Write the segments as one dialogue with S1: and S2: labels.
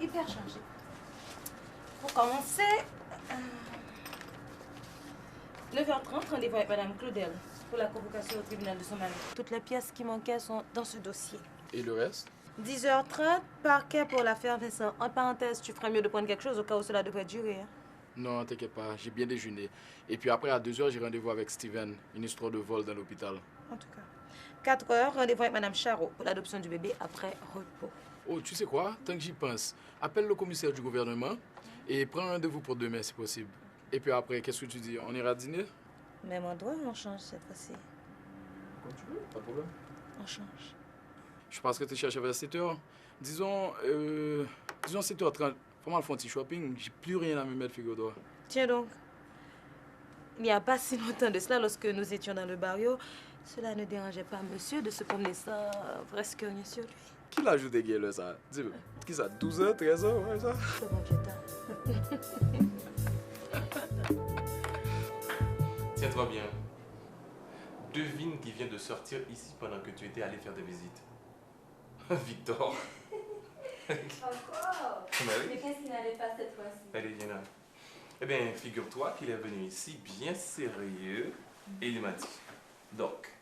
S1: hyper chargé. Pour commencer, 9h30, rendez-vous avec Madame Claudel pour la convocation au tribunal de son mari. Toutes les pièces qui manquaient sont dans ce dossier.
S2: Et le reste?
S1: 10h30, parquet pour l'affaire Vincent. En parenthèse, tu ferais mieux de prendre quelque chose au cas où cela devrait durer. Hein?
S2: Non, t'inquiète pas, j'ai bien déjeuné. Et puis après, à 2h, j'ai rendez-vous avec Steven, une histoire de vol dans l'hôpital.
S1: En tout cas. 4h, rendez-vous avec Madame Charot pour l'adoption du bébé après repos.
S2: Oh, tu sais quoi? Tant que j'y pense, appelle le commissaire du gouvernement et prends rendez-vous pour demain si possible. Et puis après, qu'est-ce que tu dis? On ira dîner?
S1: Même endroit, on change cette fois-ci.
S2: Comme tu veux, pas de problème.
S1: On change.
S2: Je pense que tu cherches vers 7h. Disons 7h30. Faut-moi faire un petit shopping. J'ai plus rien à me mettre, figure-toi.
S1: Tiens donc. Il n'y a pas si longtemps de cela, lorsque nous étions dans le barrio, cela ne dérangeait pas monsieur de se promener sans presque rien sur lui.
S2: Qui l'a ajouté, Guy, ça? Dis-moi. Qui ça? 12h, 13h, ouais, ça?
S1: C'est bon, je
S3: Tiens-toi bien. Devine qui vient de sortir ici pendant que tu étais allé faire des visites. Victor.
S4: Encore?
S3: Mais oui.
S4: Mais qu'est-ce qu'il n'allait pas cette fois-ci?
S3: Allez, viens là. Eh bien, figure-toi qu'il est venu ici bien sérieux et il m'a dit, donc,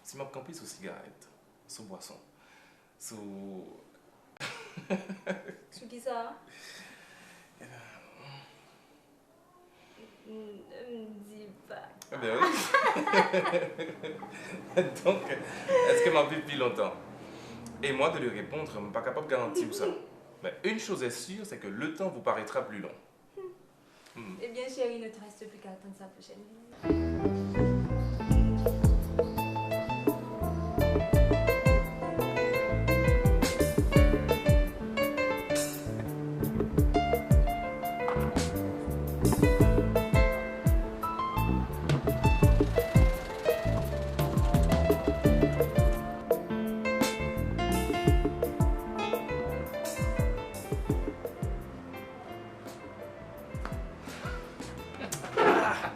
S3: si m'a campé sous cigarette, sous boisson, sous...
S4: Sous qui ça?
S3: Eh
S4: Ne me dis pas.
S3: bien, oui. Donc, est-ce que m'a vu depuis longtemps? Et moi, de lui répondre, je ne suis pas capable de garantir ça. Mais une chose est sûre, c'est que le temps vous paraîtra plus long.
S4: Eh bien, chérie, ne te reste plus qu'à attendre sa prochaine visite.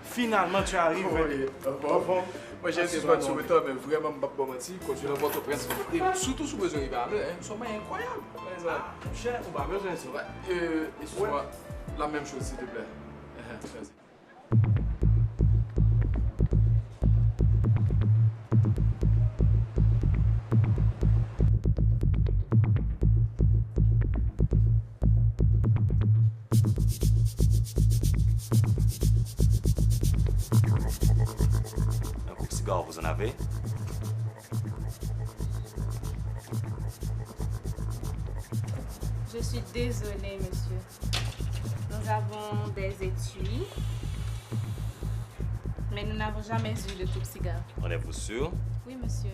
S5: Finalement, tu arrives.
S2: Bon. Moi, j'ai été sur le temps, mais vraiment, je ne pas mentir. Continuez à votre presse. Et surtout sous besoin de parler, un sommeil incroyable.
S5: Cher, on va besoin de ça.
S2: Excuse-moi, la même chose, s'il te plaît. Vas-y.
S3: Vous en avez?
S1: Je suis désolée, monsieur. Nous avons des étuis, mais nous n'avons jamais eu de tout cigare.
S3: En êtes-vous sûr?
S1: Oui, monsieur.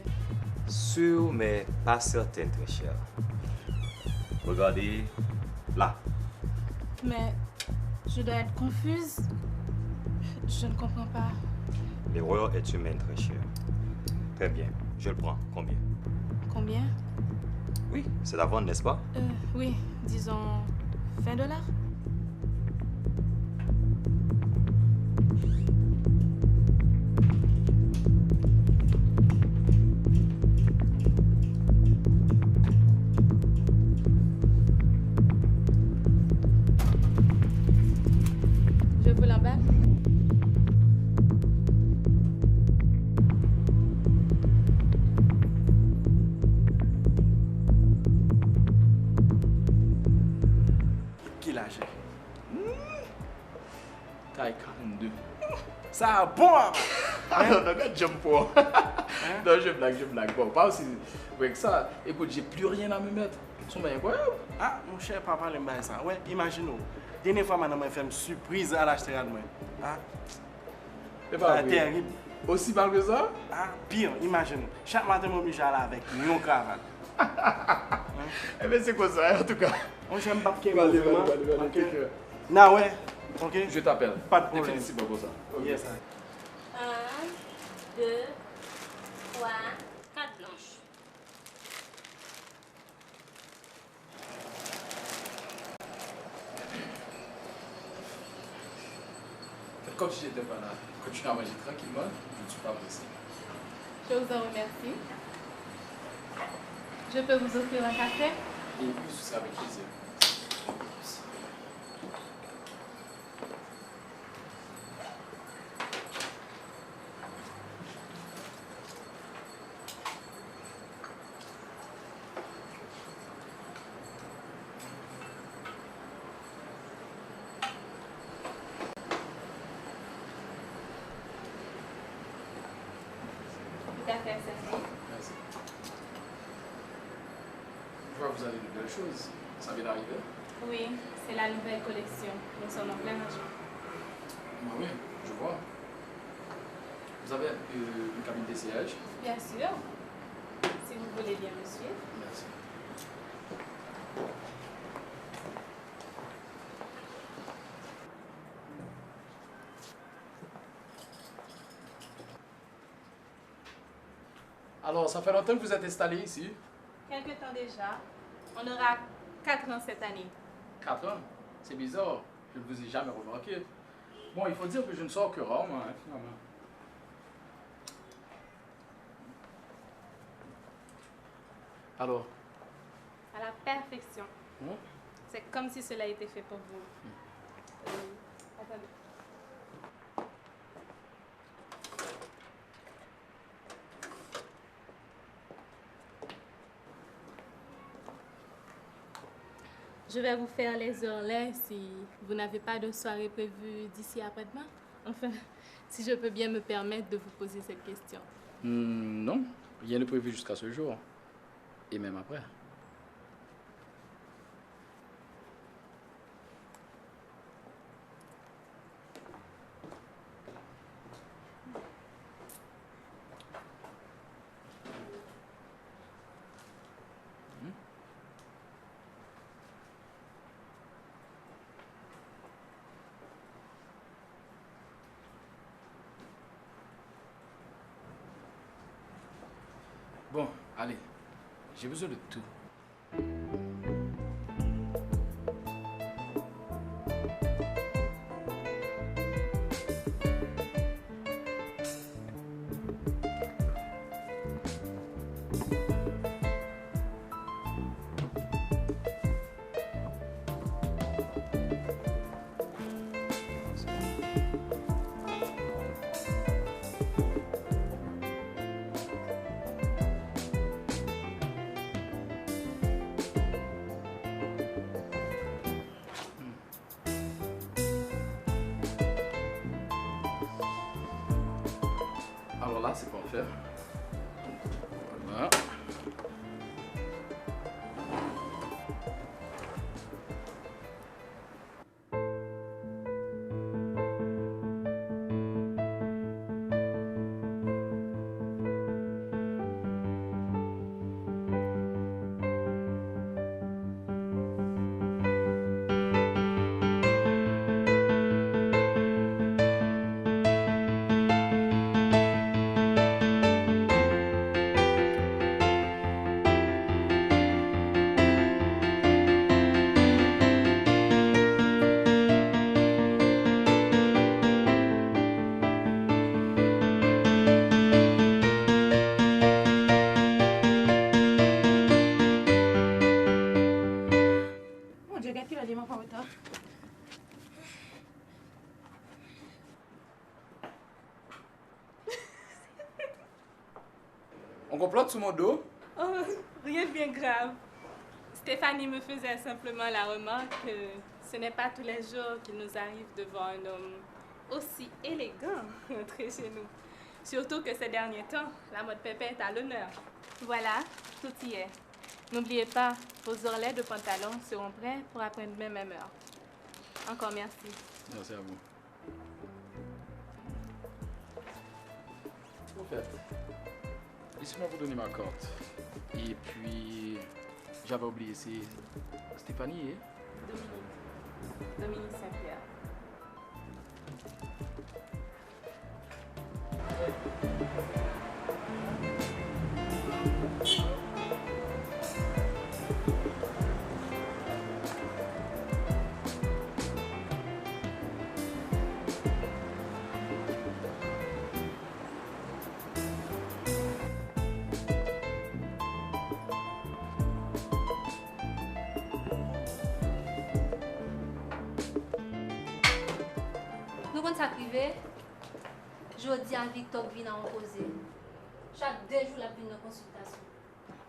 S3: Sûr, mais pas certaine, très cher. Regardez là.
S1: Mais je dois être confuse. Je ne comprends pas.
S3: L'erreur est humaine, très cher. Très bien, je le prends. Combien?
S1: Combien?
S3: Oui, c'est la vente, n'est-ce pas?
S1: Oui, disons $20. Je vous l'emballe.
S5: Quel âge?
S2: Taille 42.
S5: Ça a bon!
S2: Non, regarde, j'aime pas. Non, je blague. Bon, pas aussi avec ça. Écoute, j'ai plus rien à me mettre. Sommeil incroyable.
S5: Ah, mon cher papa, l'aime bien ça. Ouais, imagine-nous. Dernière fois, madame m'a fait une surprise à l'acheter à moi. Ah,
S2: C'est pas
S5: c'est
S2: vrai.
S5: terrible.
S2: Aussi mal que ça?
S5: Ah, pire, imagine. Chaque matin, mon obligé là avec une cravate.
S2: Eh bien, c'est quoi ça, en tout cas?
S5: On j'aime pas qu'il y ait
S2: Allez,
S5: vraiment.
S2: allez,
S5: Ok.
S2: take care.
S5: Non, ouais. Ok.
S2: Je t'appelle.
S5: Pas de problème.
S2: Définitivement pour ça. Ok.
S5: Yes.
S4: 1, 2, 3, 4 blanches.
S2: Comme si j'étais pas là. Continue à manger tranquillement. Je ne suis pas pressé.
S1: Je vous en remercie. Je peux vous offrir un café?
S2: Et puis, ce sera avec plaisir.
S4: café à servir.
S2: Merci. Je vois que vous avez de belles choses. Ça vient d'arriver?
S4: Oui, c'est la nouvelle collection. Nous sommes en plein rangement.
S2: Ah oui, je vois. Vous avez une cabine d'essayage?
S4: Bien sûr. Si vous voulez bien me suivre.
S2: Merci. Alors, ça fait longtemps que vous êtes installé ici?
S4: Quelque temps déjà. On aura 4 ans cette année.
S2: 4 ans? C'est bizarre. Je ne vous ai jamais remarqué. Bon, il faut dire que je ne sors que rarement, hein, finalement. Alors?
S4: À la perfection.
S2: Hein?
S4: C'est comme si cela était fait pour vous. Attendez. Je vais vous faire les heures là si vous n'avez pas de soirée prévue d'ici après-demain. Enfin, si je peux bien me permettre de vous poser cette question.
S2: Non, rien n'est prévu jusqu'à ce jour. Et même après. Bon, allez, j'ai besoin de tout. Alors là, c'est parfait. Voilà.
S1: Mon Dieu, regarde qui va dire mon retard.
S2: On complote sous mon dos?
S4: Oh, rien de bien grave. Stéphanie me faisait simplement la remarque que ce n'est pas tous les jours qu'il nous arrive de voir un homme aussi élégant entrer chez nous. Surtout que ces derniers temps, la mode pépé est à l'honneur. Voilà, tout y est. N'oubliez pas, vos orlets de pantalon seront prêts pour après-demain même heure. Encore merci.
S2: Merci à vous. Au fait, laissez-moi vous donner ma carte. Et puis, j'avais oublié, c'est Stéphanie, hein?
S4: Dominique. Dominique Saint-Pierre.
S6: Nous comptons ça privé. Je dis à Victor vient en poser. Chaque 2 jours, la vient en consultation.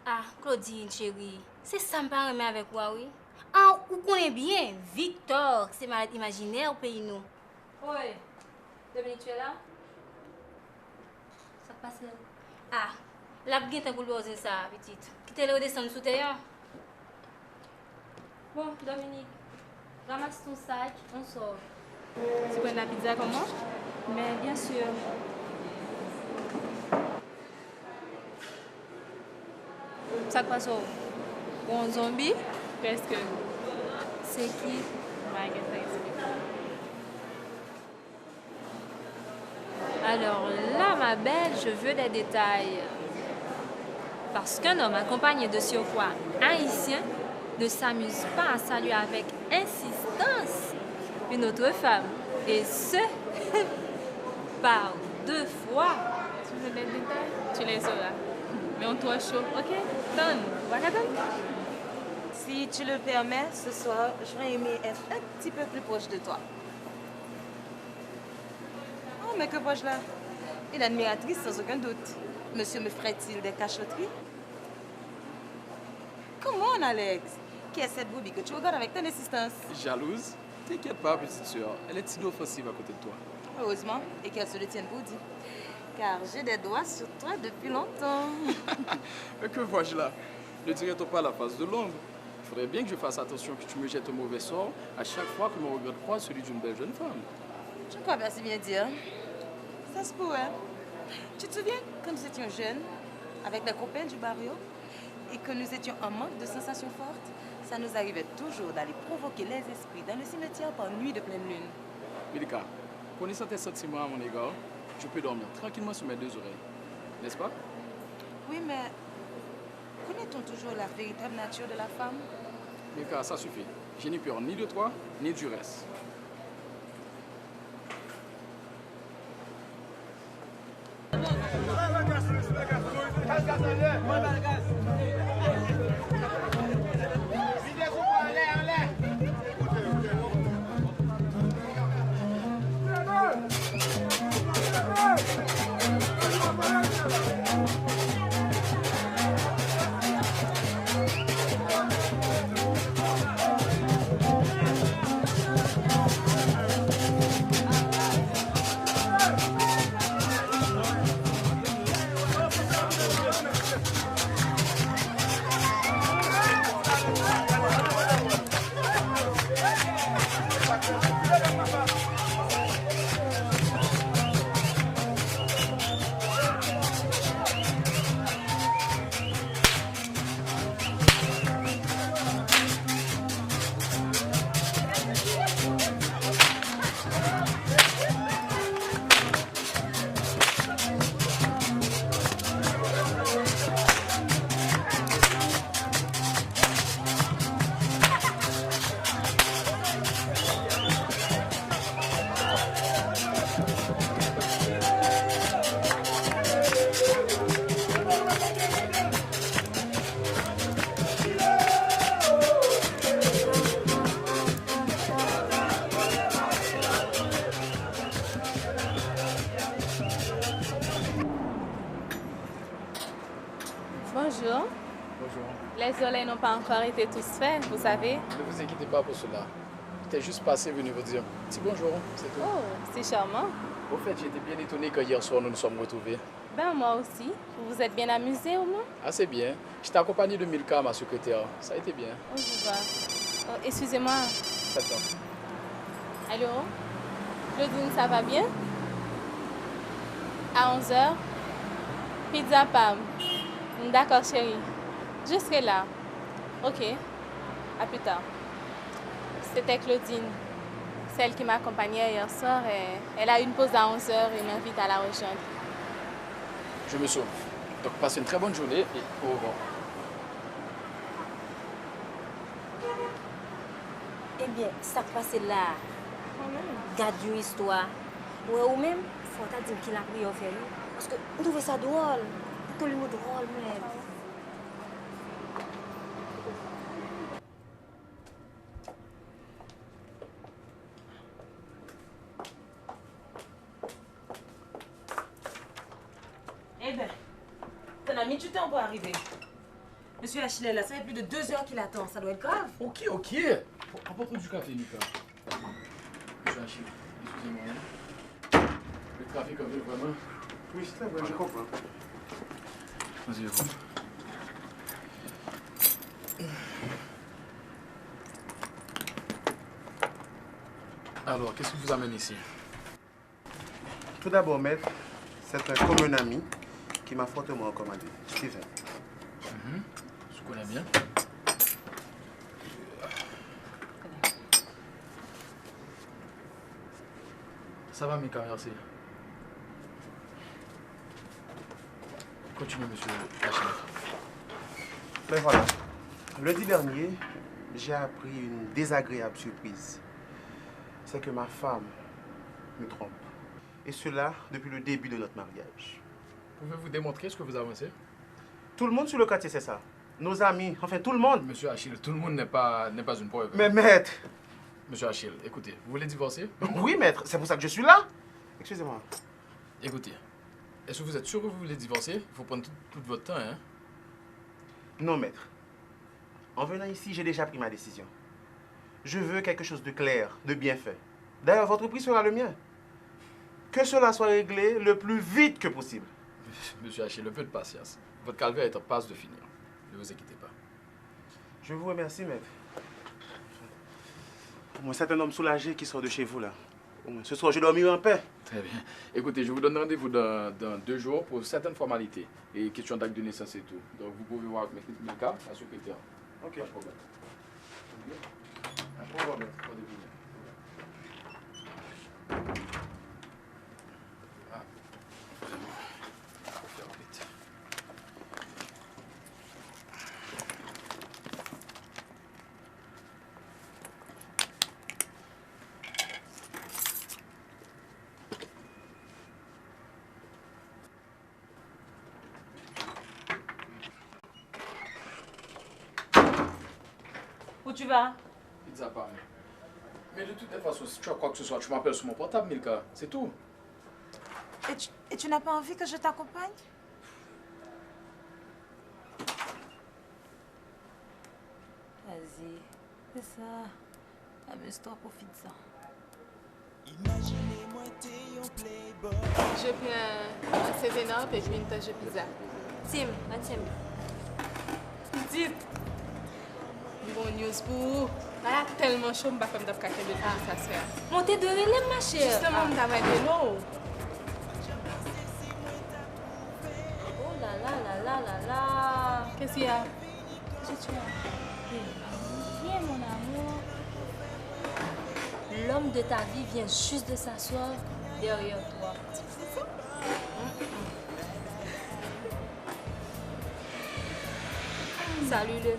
S7: Ah, Claudine, chérie, c'est ça me paraît avec moi, oui. Ah, vous connaissez bien, Victor, c'est malade imaginaire au pays nous.
S6: Oui. Dominique, tu es là? Ça passe là.
S7: Ah, la bien temps pour lui oser ça, petite. Quittez-le redescendre sous terre. Bon, Dominique, ramasse ton sac, on sort.
S4: Tu prends la pizza comment?
S6: Mais bien sûr. Ça passe au bon zombie?
S4: Presque.
S6: C'est qui?
S4: Mike et
S6: Alors là, ma belle, je veux des détails. Parce qu'un homme accompagné de surcroît haïtien ne s'amuse pas à saluer avec insistance une autre femme. Et ce, par 2 fois.
S4: Tu veux des détails? Tu les auras. Mais on doit chaud, ok? Donne. Donne.
S1: Si tu le permets, ce soir, j'aurais aimé être un petit peu plus proche de toi. Oh, mais que vois-je là? Une admiratrice sans aucun doute. Monsieur me ferait-il des cachotteries? Comment, Alex? Qui est cette brebis que tu regardes avec tant d'insistance?
S2: Jalouse? T'inquiète pas, petite sœur. Elle est inoffensive à côté de toi.
S1: Heureusement, et qu'elle se le tienne pour dire. Car j'ai des doigts sur toi depuis longtemps.
S2: Mais que vois-je là? Ne dirait-on pas la face de l'ombre? Il faudrait bien que je fasse attention que tu me jettes un mauvais sort à chaque fois que mon regard croise celui d'une belle jeune femme.
S1: Je ne crois pas si bien dire. Ça se pourrait. Tu te souviens quand nous étions jeunes, avec les copains du barrio, et que nous étions en manque de sensations fortes? Ça nous arrivait toujours d'aller provoquer les esprits dans le cimetière par nuit de pleine lune.
S2: Milka, connaissant tes sentiments à mon égard, je peux dormir tranquillement sur mes 2 oreilles. N'est-ce pas?
S1: Oui, mais connaît-on toujours la véritable nature de la femme?
S2: Milka, ça suffit. Je n'ai peur ni de toi, ni du reste.
S4: Bonjour.
S2: Bonjour.
S4: Les oreilles n'ont pas encore été tous faits, vous savez.
S2: Ne vous inquiétez pas pour cela. J'étais juste passé venu vous dire un petit bonjour, c'est tout.
S4: Oh, c'est charmant.
S2: Au fait, j'étais bien étonné quand hier soir nous nous sommes retrouvés.
S4: Ben, moi aussi. Vous vous êtes bien amusé au moins?
S2: Assez bien. J'étais accompagné de Milka, ma secrétaire. Ça a été bien.
S4: Oh, je vois. Oh, excusez-moi.
S2: Attends.
S4: Allô? Claudine, ça va bien? À 11h? Pizza Pam. D'accord, chérie. Je serai là. Ok. À plus tard. C'était Claudine, celle qui m'accompagnait hier soir. Et elle a une pause à 11h et m'invite à la rejoindre.
S2: Je me sauve. Donc, passez une très bonne journée et au revoir.
S7: Eh bien, ça passe là. Garde une histoire. Ouais, ou même, faut t'as dit qu'il a pris au fait. Parce que nous trouvons ça drôle. Tout le monde drôle même.
S1: Eh bien, t'en as mis du temps pour arriver. Monsieur Achille, là, ça fait plus de 2 heures qu'il attend. Ça doit être grave.
S2: Ok. Apporte du café, Mika. Monsieur Achille, excusez-moi. Le trafic a vu vraiment.
S5: Oui, c'est vrai, je comprends.
S2: Asseyez-vous. Alors, qu'est-ce qui vous amène ici?
S5: Tout d'abord, maître, c'est un commun ami qui m'a fortement recommandé, Steven.
S2: Je connais bien. Ça va, Mika, merci. Continuez, monsieur Achille.
S5: Mais voilà, lundi dernier, j'ai appris une désagréable surprise. C'est que ma femme me trompe. Et cela depuis le début de notre mariage.
S2: Pouvez-vous démontrer ce que vous avancez?
S5: Tout le monde sur le quartier sait ça. Nos amis, enfin tout le monde.
S2: Monsieur Achille, tout le monde n'est pas une preuve.
S5: Mais maître.
S2: Monsieur Achille, écoutez, vous voulez divorcer?
S5: Oui, maître, c'est pour ça que je suis là. Excusez-moi.
S2: Écoutez, est-ce que vous êtes sûr que vous voulez divorcer? Il faut prendre tout votre temps, hein?
S5: Non, maître. En venant ici, j'ai déjà pris ma décision. Je veux quelque chose de clair, de bien fait. D'ailleurs, votre prix sera le mien. Que cela soit réglé le plus vite que possible.
S2: Monsieur Achille, un peu de patience. Votre calvaire est en passe de finir. Ne vous inquiétez pas.
S5: Je vous remercie, maître. Moi, c'est un homme soulagé qui sort de chez vous, là. Au moins, ce soir, je dormirai en paix.
S2: Très bien. Écoutez, je vous donne rendez-vous dans 2 jours pour certaines formalités et questions d'acte de naissance et tout. Donc, vous pouvez voir avec Mika, la secrétaire.
S5: Ok.
S2: Pas de problème. Un problème. Rendez-vous. Ah. Faut faire vite.
S1: Où tu vas?
S2: Pizza pas. Mais de toute façon, si tu as quoi que ce soit, tu m'appelles sur mon portable, Milka. C'est tout.
S1: Et tu n'as pas envie que je t'accompagne? Vas-y, c'est ça. Amuse-toi, profite ça.
S4: Je prends un 7-up et puis une tache de pizza.
S7: Tim, Tim.
S4: Dites, bon news pour vous. Voilà, tellement chaud, je ne sais pas comme d'abord ça se fait.
S7: Montez de relais, ma chère.
S4: Justement, je travaille de l'eau.
S7: Oh là là là là là là.
S4: Qu'est-ce qu'il y a?
S7: Viens, mon amour. L'homme de ta vie vient juste de s'asseoir derrière toi. Salut-le.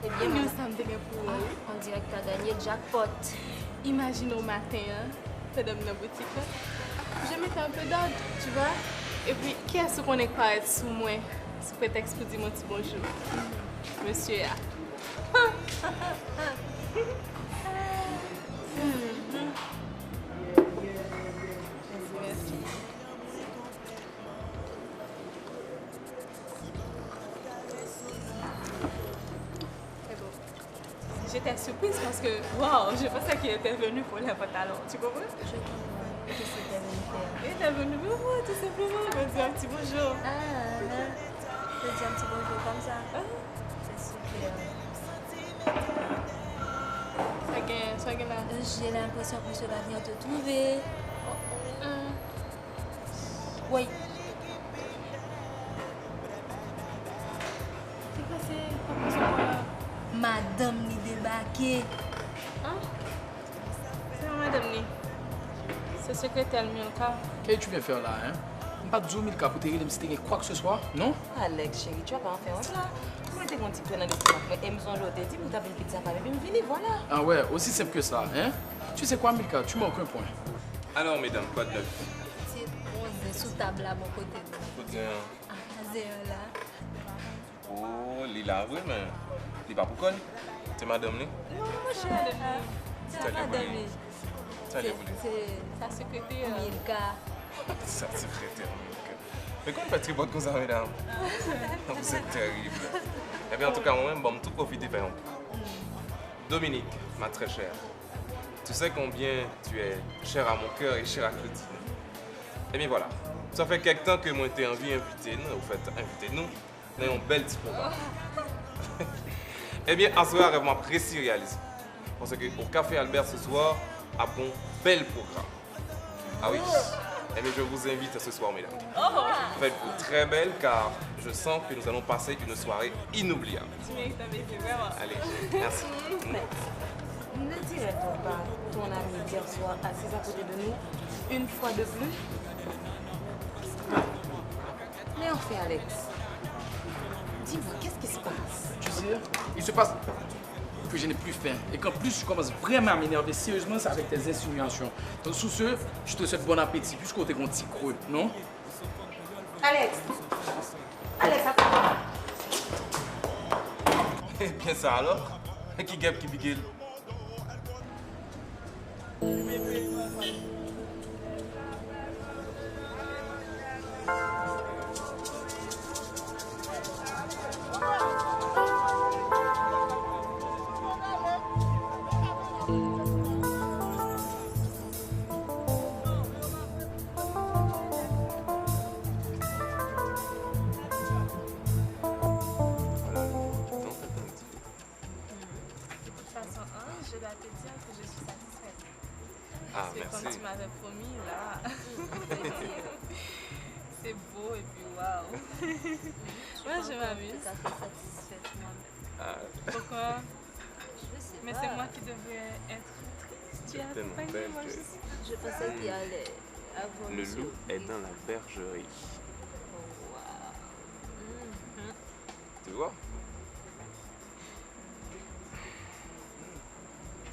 S7: Eh bien,
S4: Nous sommes des pour eux.
S7: on dirait que tu as gagné le jackpot.
S4: Imagine au matin, hein, t'es dans la boutique là. Je mettais un peu d'ordre, tu vois. Et puis, qui est-ce qu'on est pas être sous moi, sous prétexte pour dire mon petit bonjour? Monsieur A. Merci. C'est beau. J'étais surprise parce que, waouh, je pensais qu'il était venu pour les pantalons. Tu comprends?
S7: Qu'est-ce que tu es venu faire?
S4: Il était venu me voir tout simplement, me dire un petit bonjour.
S7: Je dis un petit bonjour comme ça. C'est super.
S4: Ça gagne là.
S7: J'ai l'impression que monsieur va venir te trouver. Oui.
S4: C'est passé.
S7: Madame ni débarqué.
S4: Hein? C'est madame ni. C'est secrétaire Milka.
S2: Qu'est-ce que tu viens faire là, hein? Pas de zoom, Milka, pour te régler si tu quoi que ce soit, non?
S1: Alex, chérie, tu vas pas en faire un plat. Moi, t'es mon petit peu dans le cinéma. Et me ont dit, vous avez une pizza pas même venir, voilà.
S2: Ah ouais, aussi simple que ça, hein? Tu sais quoi, Milka, tu manques un point.
S3: Alors, mesdames, quoi de neuf?
S7: C'est bon, sous table à mon côté.
S3: Faut dire,
S7: Ah, c'est là.
S3: oh, Lila, oui, mais il pas pour quoi? C'est madame, ni?
S7: Non, mon cher. C'est
S3: allé
S7: madame.
S3: voler. Ça allait voler.
S7: C'est
S4: Sa secrétaire.
S7: Milka.
S3: Ça, c'est très terrible. Mais comment faites-vous votre cause, mesdames? Vous êtes terrible. Eh bien, en tout cas, moi-même, bon, tout profiter faire un coup. Dominique, ma très chère, tu sais combien tu es chère à mon cœur et chère à Claudine. Et bien voilà, ça fait quelque temps que moi t'ai envie d'inviter nous, au fait, invitez-nous dans un bel petit programme. Eh bien, en ce soir, vraiment précis réalisé. Parce qu'au Café Albert ce soir, a un bel programme. Ah oui. Eh bien, je vous invite ce soir, mesdames. Faites-vous très belle car je sens que nous allons passer une soirée inoubliable.
S4: Tu mérites un baiser, vraiment.
S3: Allez, merci.
S1: Ne dirait-on pas ton ami d'hier soir assise à côté de nous une fois de plus? Mais enfin, Alex, dis-moi, qu'est-ce qui se passe?
S2: Tu sais, il se passe que je n'ai plus faim et qu'en plus je commence vraiment à m'énerver sérieusement c'est avec tes insinuations. Donc sous ce, je te souhaite bon appétit puisqu'on t'est un petit creux, non?
S1: Alex! Alex, attends!
S3: Eh bien ça alors? Qui gueule, qui biguille?
S4: Je dois te dire que je suis satisfaite.
S3: Ah,
S4: C'est
S3: merci.
S4: comme tu m'avais promis, là. C'est beau et puis waouh. Moi, je m'amuse.
S7: Tout à fait satisfaite moi-même.
S3: Ah,
S4: Pourquoi?
S7: Je sais
S4: Mais
S7: pas.
S4: c'est moi qui devrais être triste. Tu as
S3: tellement
S4: pas
S3: belle
S4: moi,
S3: que-
S4: je sais.
S7: Je pensais qu'il allait avoir
S3: le loup est dans la bergerie.
S7: Oh, wow.
S3: Tu vois?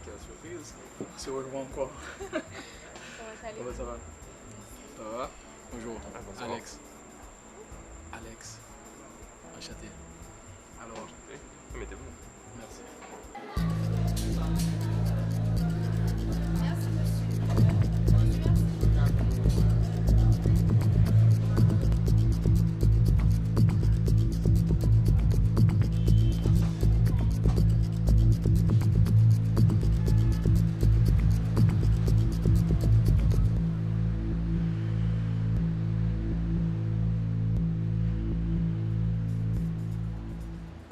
S3: Quelle surprise.
S2: C'est rejoint encore.
S4: Comment t'allais?
S2: Comment ça va? Ça va? Bonjour.
S3: Ah, bonsoir.
S2: Alex. Alex. Enchanté. Alors,
S3: Mettez-vous.
S2: merci.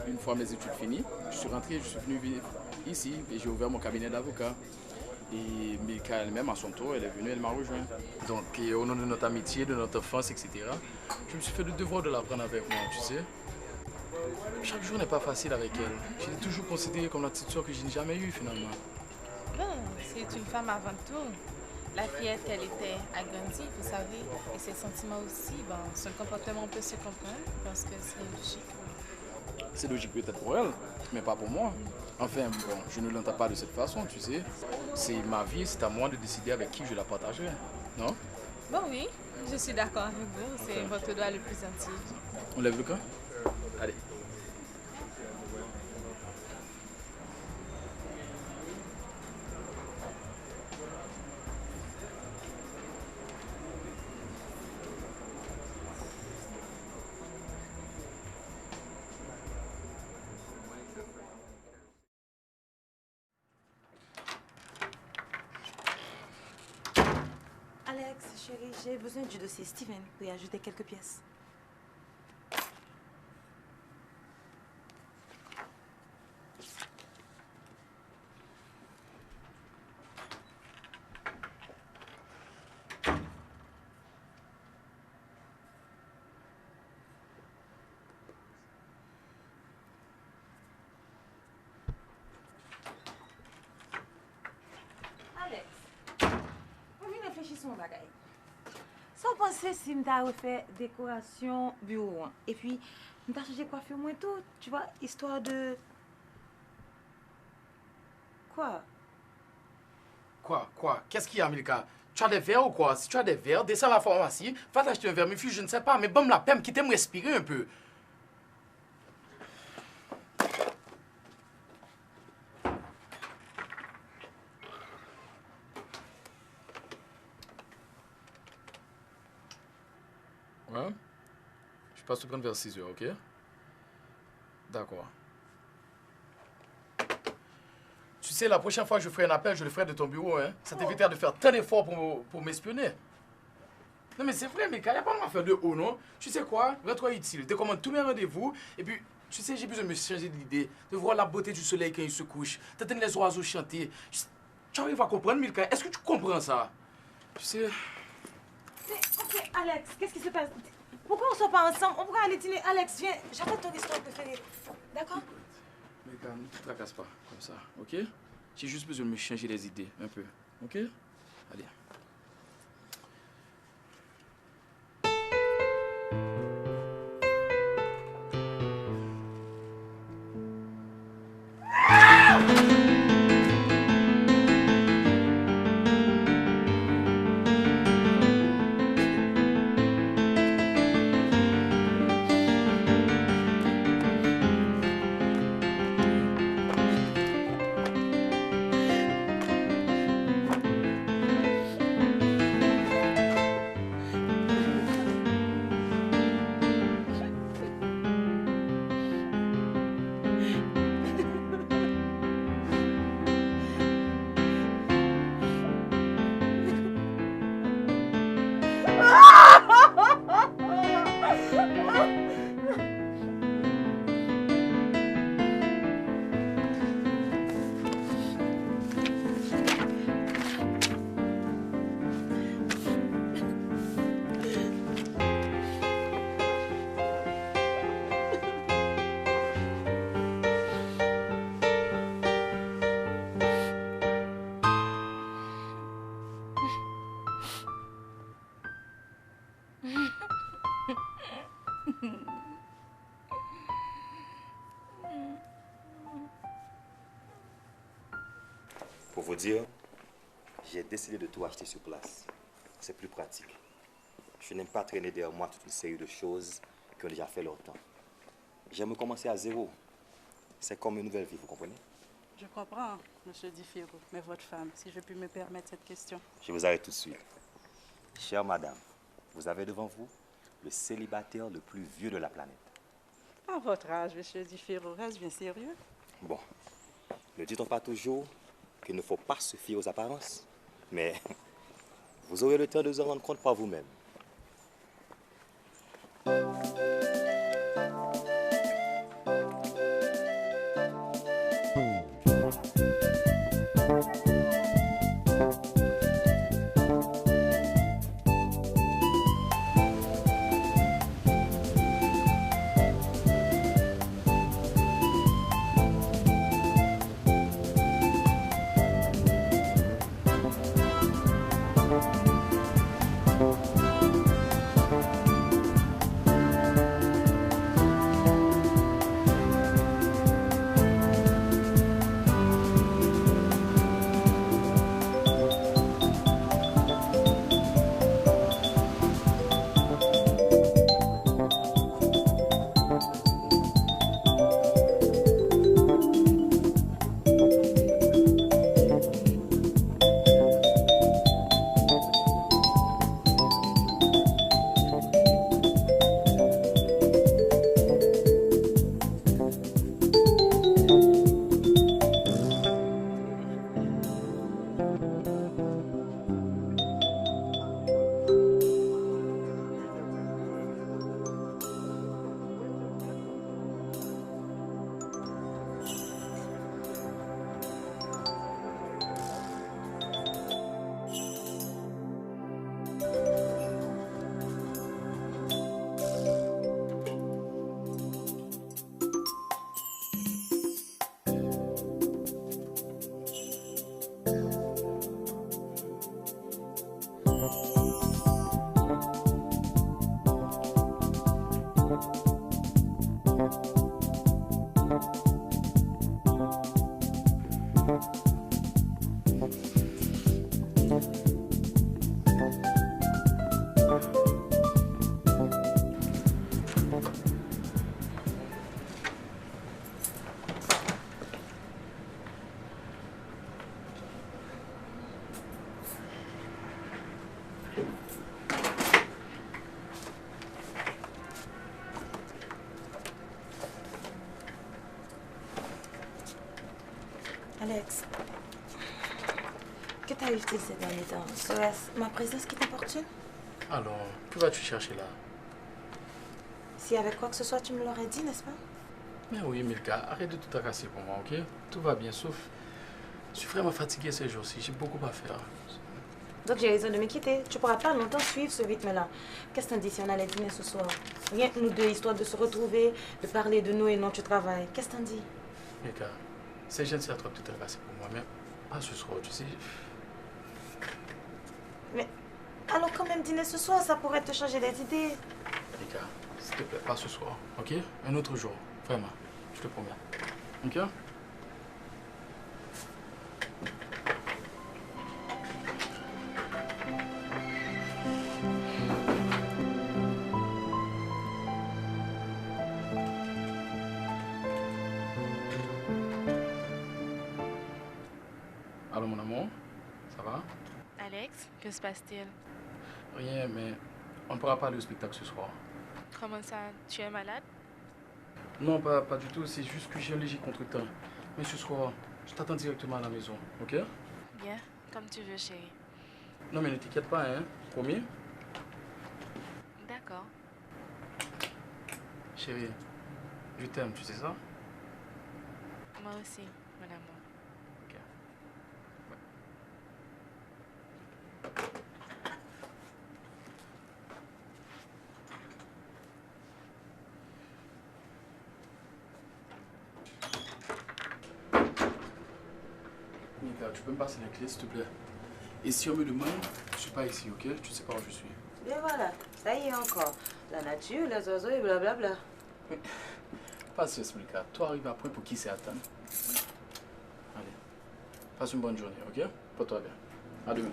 S2: Une fois mes études finies, je suis rentré, je suis venu vivre ici et j'ai ouvert mon cabinet d'avocat. Et Milka elle-même, à son tour, elle est venue, elle m'a rejoint. Donc, et au nom de notre amitié, de notre enfance, etc., je me suis fait le devoir de la prendre avec moi, tu sais. Chaque jour n'est pas facile avec elle. Je l'ai toujours considérée comme la petite soeur que je n'ai jamais eue, finalement.
S4: Bon, c'est une femme avant tout. La fillette qu'elle était a grandi, vous savez, et ses sentiments aussi. Bon, son comportement peut se comprendre parce que c'est logique.
S2: C'est logique peut-être pour elle, mais pas pour moi. Enfin, bon, je ne l'entends pas de cette façon, tu sais. C'est ma vie, c'est à moi de décider avec qui je la partagerai, non?
S4: Bon, oui, je suis d'accord avec vous. C'est
S2: Ok.
S4: votre doigt le plus intime.
S2: On lève le camp? Allez.
S1: Alex, chérie, j'ai besoin du dossier Steven pour y ajouter quelques pièces. Alex, on vient réfléchissons au bagaille. Sans penser si je t'ai refait décoration bureau. Et puis, je t'ai changé coiffure moins tout, tu vois, histoire de... Quoi?
S2: Quoi? Qu'est-ce qu'il y a, Milka? Tu as des verres ou quoi? Si tu as des verres, descends à la pharmacie, va t'acheter un vermifule, je ne sais pas, mais bonne la peine, quittez me respirer un peu. Ouais? Je passe te prendre vers 6 heures, ok? D'accord. Tu sais, la prochaine fois que je ferai un appel, je le ferai de ton bureau, hein? Ça t'évitera de faire tant d'efforts pour m'espionner. Non, mais c'est vrai, Milka, il n'y a pas de faire de haut, non? Tu sais quoi? Rends-toi utile. Je commande tous mes rendez-vous. Et puis, tu sais, j'ai besoin de me changer d'idée, de voir la beauté du soleil quand il se couche, d'entendre les oiseaux chanter. Tu arrives à comprendre, Milka? Est-ce que tu comprends ça? Tu sais...
S1: Ok, Alex, qu'est-ce qui se passe? Pourquoi on ne sort pas ensemble? On pourrait aller dîner. Alex, viens, j'attends ton restaurant préféré. D'accord?
S2: Milka, ne te tracasse pas comme ça, ok? J'ai juste besoin de me changer les idées, un peu, ok? Allez.
S8: Pour vous dire, j'ai décidé de tout acheter sur place. C'est plus pratique. Je n'aime pas traîner derrière moi toute une série de choses qui ont déjà fait leur temps. J'aime commencer à zéro. C'est comme une nouvelle vie, vous comprenez?
S9: Je comprends, monsieur Difiro, mais votre femme, si je puis me permettre cette question.
S8: Je vous arrête tout de suite. Chère madame, vous avez devant vous le célibataire le plus vieux de la planète.
S9: À votre âge, monsieur Difiro, reste bien sérieux.
S8: Bon, ne dit-on pas toujours qu'il ne faut pas se fier aux apparences? Mais vous aurez le temps de vous en rendre compte par vous-même.
S1: Alex, que t'arrive-t-il ces derniers temps? Serait-ce ma présence qui t'importune?
S2: Alors, que vas-tu chercher là?
S1: Si avec quoi que ce soit, tu me l'aurais dit, n'est-ce pas?
S2: Mais oui, Milka, arrête de tout agacer pour moi, ok? Tout va bien, sauf... Je suis vraiment fatigué ces jours-ci, j'ai beaucoup à faire.
S1: Donc j'ai raison de me quitter. Tu pourras pas longtemps suivre ce rythme-là. Qu'est-ce que t'en dis si on allait dîner ce soir? Rien que nous deux, histoire de se retrouver, de parler de nous et non du travail. Qu'est-ce que t'en dis?
S2: Milka, c'est gentil à toi de tout agacer pour moi, mais pas ce soir, tu sais.
S1: Mais allons quand même dîner ce soir, ça pourrait te changer les idées.
S2: Milka, s'il te plaît, pas ce soir, ok? Un autre jour, vraiment, je te promets. Ok? Allô mon amour, ça va?
S4: Alex, que se passe-t-il?
S2: Rien, mais on ne pourra pas aller au spectacle ce soir.
S4: Comment ça? Tu es malade?
S2: Non, pas du tout, c'est juste que j'ai un léger contretemps. Mais ce soir, je t'attends directement à la maison, ok?
S4: Bien, comme tu veux, chérie.
S2: Non mais ne t'inquiète pas, hein, promis?
S4: D'accord.
S2: Chérie, je t'aime, tu sais ça?
S4: Moi aussi, mon amour.
S2: Ok. Mika, tu peux me passer la clé, s'il te plaît? Et si on me demande, je suis pas ici, ok? Tu sais pas où je suis.
S1: Et voilà, ça y est encore. La nature, les oiseaux et blablabla.
S2: Pas de stress, Mika. Toi, arrive après pour qui c'est attendre. Allez, passe une bonne journée, ok? Porte-toi bien. À demain.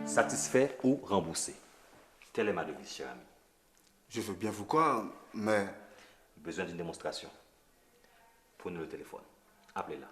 S8: Satisfait ou remboursé? Telle est ma devise, cher ami.
S10: Je veux bien vous croire, mais...
S8: Besoin d'une démonstration. Prenez le téléphone. Appelez-la.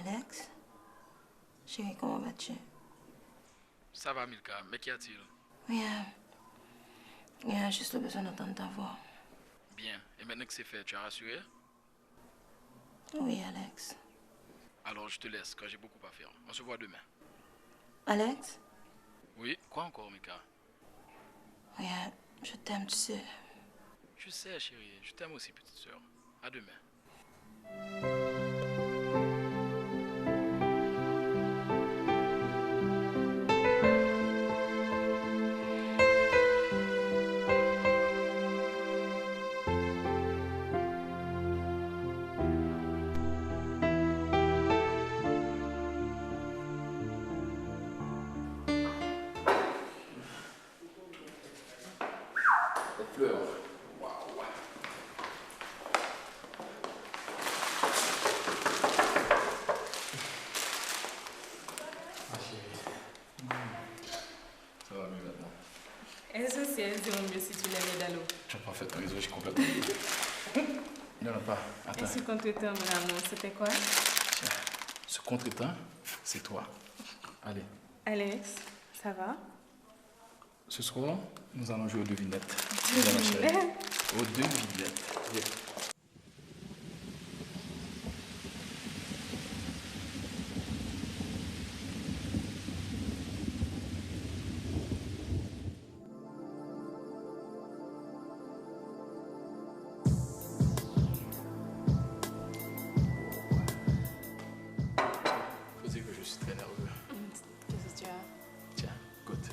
S1: Alex? Chérie, comment vas-tu?
S2: Ça va, Milka, mais qu'y a-t-il?
S1: Rien. Rien, juste le besoin d'entendre ta voix.
S2: Bien. Et maintenant que c'est fait, tu as rassuré?
S1: Oui, Alex.
S2: Alors je te laisse, car j'ai beaucoup à faire. On se voit demain.
S1: Alex?
S2: Oui, quoi encore, Milka?
S1: Rien, je t'aime, tu sais.
S2: Je sais, chérie. Je t'aime aussi, petite sœur. À demain. fleurs. Waouh. Ma chérie. Ça va mieux maintenant.
S4: Elles aussi, elles diront mieux si tu les mets dans l'eau.
S2: Tu as parfaitement raison, j'ai complètement oublié. Non, pas. Attends.
S4: Et ce contretemps, mon amour, c'était quoi?
S2: Tiens, ce contretemps, c'est toi. Allez.
S4: Alex, ça va?
S2: Ce soir, nous allons jouer aux devinettes.
S4: Devinettes?
S2: Aux devinettes. Viens. Faut dire que je suis très nerveux.
S4: Qu'est-ce que tu as?
S2: Tiens, goûte.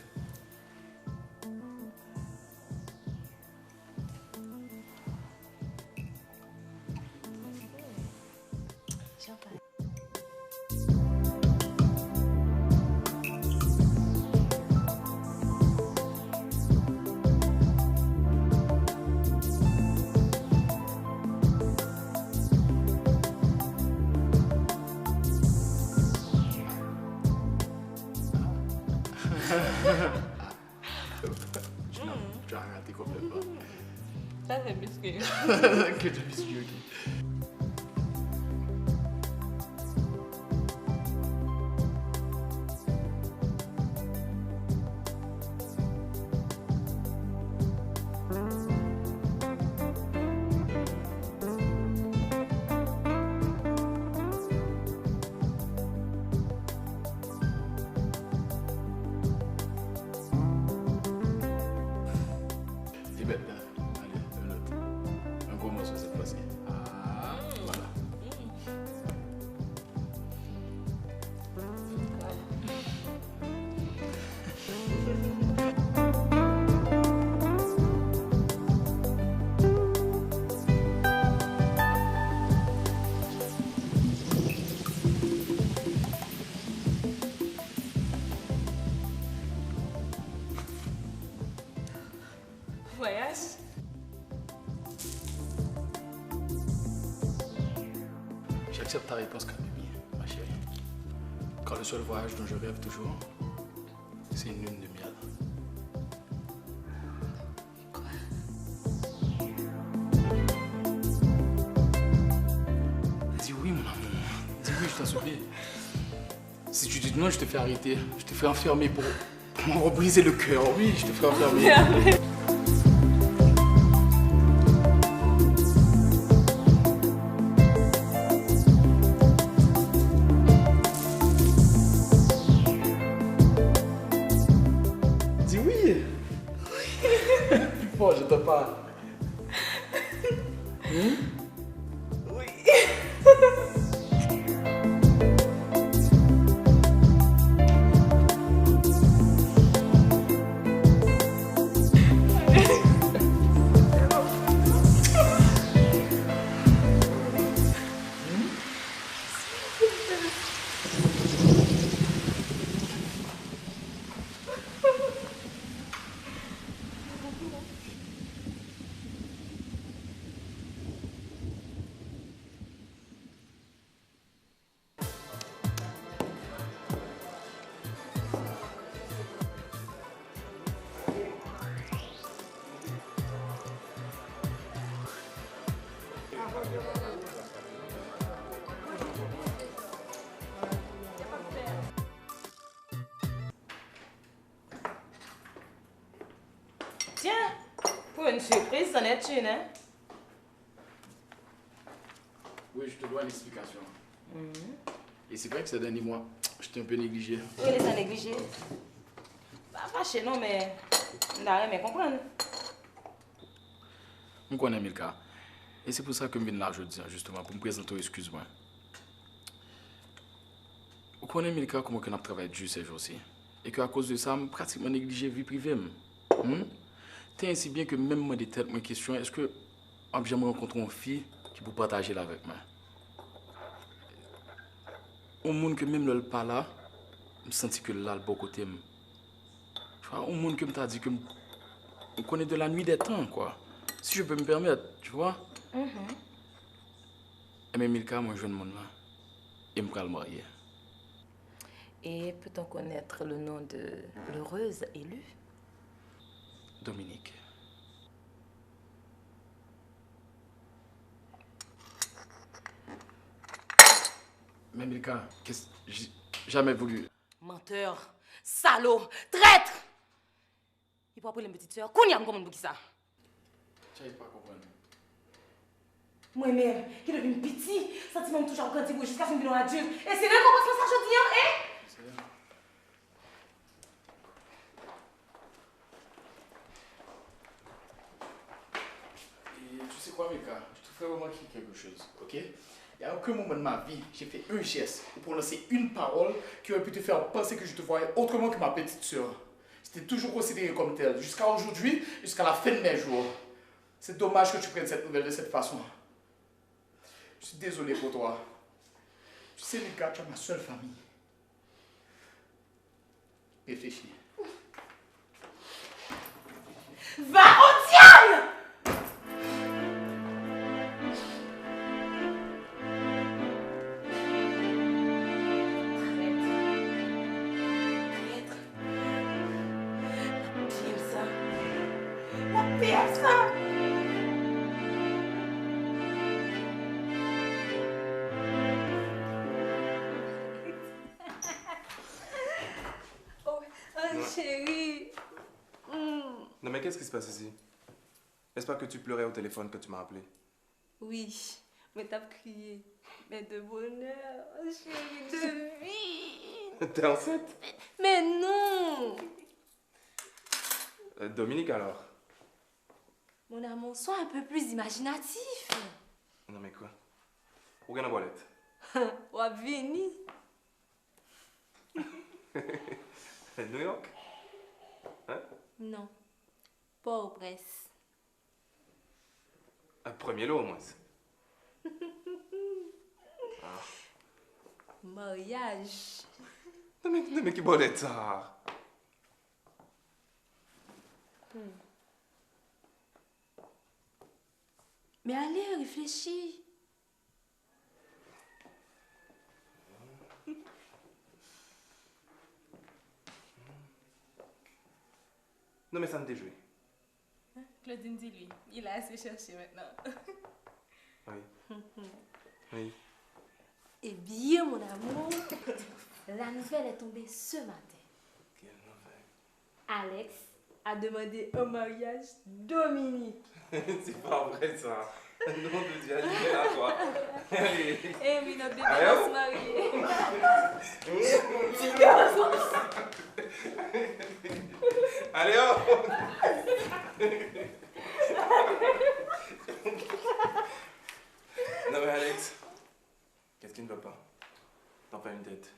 S2: Tu as raté complètement.
S4: Ça, c'est biscuit.
S2: Que du biscuit, ok. Et maintenant, allez, un autre. Un gros morceau cette fois-ci. Ah, voilà.
S4: Voyage?
S2: J'accepte ta réponse comme Mimi, ma chérie. Quand le seul voyage dont je rêve toujours, c'est une lune de miel. Dis oui, mon amour. Dis oui, je t'en supplie. Si tu dis non, je te fais arrêter. Je te fais enfermer pour m'en briser le cœur. Oui, je te fais enfermer. Dis oui. Oui. Bon, je te parle.
S4: Oui.
S1: Tiens, pour une surprise, c'en est une, hein?
S2: Oui, je te dois une explication. Et c'est vrai que ces derniers mois, je t'ai un peu négligé.
S1: Oui, les a négligés. Pas fâché, non, mais on n'a rien à comprendre.
S2: Je connais Milka. Et c'est pour ça que je viens là aujourd'hui, justement, pour me présenter aux excuses. Je connais Milka comment on a travaillé dur ces jours-ci. Et qu'à cause de ça, je pratiquement négligé la vie privée. T'es ainsi bien que même moi, des têtes, mes questions, est-ce que j'aimerais rencontrer une fille qui peut partager là avec moi? Au monde que même le pas là, je sens que là, le bon côté. Tu vois, au monde que je t'ai dit que on connaît de la nuit des temps, quoi. Si je peux me permettre, tu vois. Mais Milka, moi, je viens de mon là. Et me le marier.
S1: Et peut-on connaître le nom de l'heureuse élue?
S2: Dominique. Mais Milka, j'ai jamais voulu.
S1: Menteur, salaud, traître! Il faut appeler une petite soeur. Qu'on y a comment pour qui ça?
S2: Tu n'arrives pas à comprendre.
S1: Moi-même, qui devient une petite, sentiment toujours en quantité jusqu'à son bilan adulte. Et c'est là qu'on pense ça aujourd'hui, hein?
S2: Et tu sais quoi, Milka? Je te ferai remarquer quelque chose, ok? Il n'y a aucun moment de ma vie, j'ai fait un geste pour prononcer une parole qui aurait pu te faire penser que je te voyais autrement que ma petite soeur. J'étais toujours considéré comme tel, jusqu'à aujourd'hui, jusqu'à la fin de mes jours. C'est dommage que tu prennes cette nouvelle de cette façon. Je suis désolé pour toi. Tu sais, Milka, tu es ma seule famille. Réfléchis.
S1: Va au diable!
S4: Chérie.
S3: Non mais qu'est-ce qui se passe ici? Est-ce pas que tu pleurais au téléphone quand tu m'as appelé?
S4: Oui, mais t'as crié. Mais de bonheur, chérie, de vie.
S3: T'es enceinte?
S4: Mais non.
S3: Dominique alors?
S4: Mon amour, sois un peu plus imaginatif.
S3: Non mais quoi? Où est la boîte?
S4: Ou à venir.
S3: New York? Hein?
S4: Non, pas au Brest.
S3: Un premier lot au moins.
S4: Mariage.
S3: Non mais qui boîte ça?
S4: Mais allez, réfléchis.
S3: Non mais ça me déjouit.
S4: Claudine, dis-lui, il a assez cherché maintenant.
S3: Oui. Oui.
S4: Eh bien, mon amour, la nouvelle est tombée ce matin.
S3: Quelle nouvelle?
S4: Alex a demandé un mariage Dominique.
S3: C'est pas vrai ça. Nom de Dieu, allez là toi. Allez.
S4: Eh oui, notre bébé va se marier.
S3: Allez hop. Non mais Alex, qu'est-ce qui ne va pas? T'en fais une tête.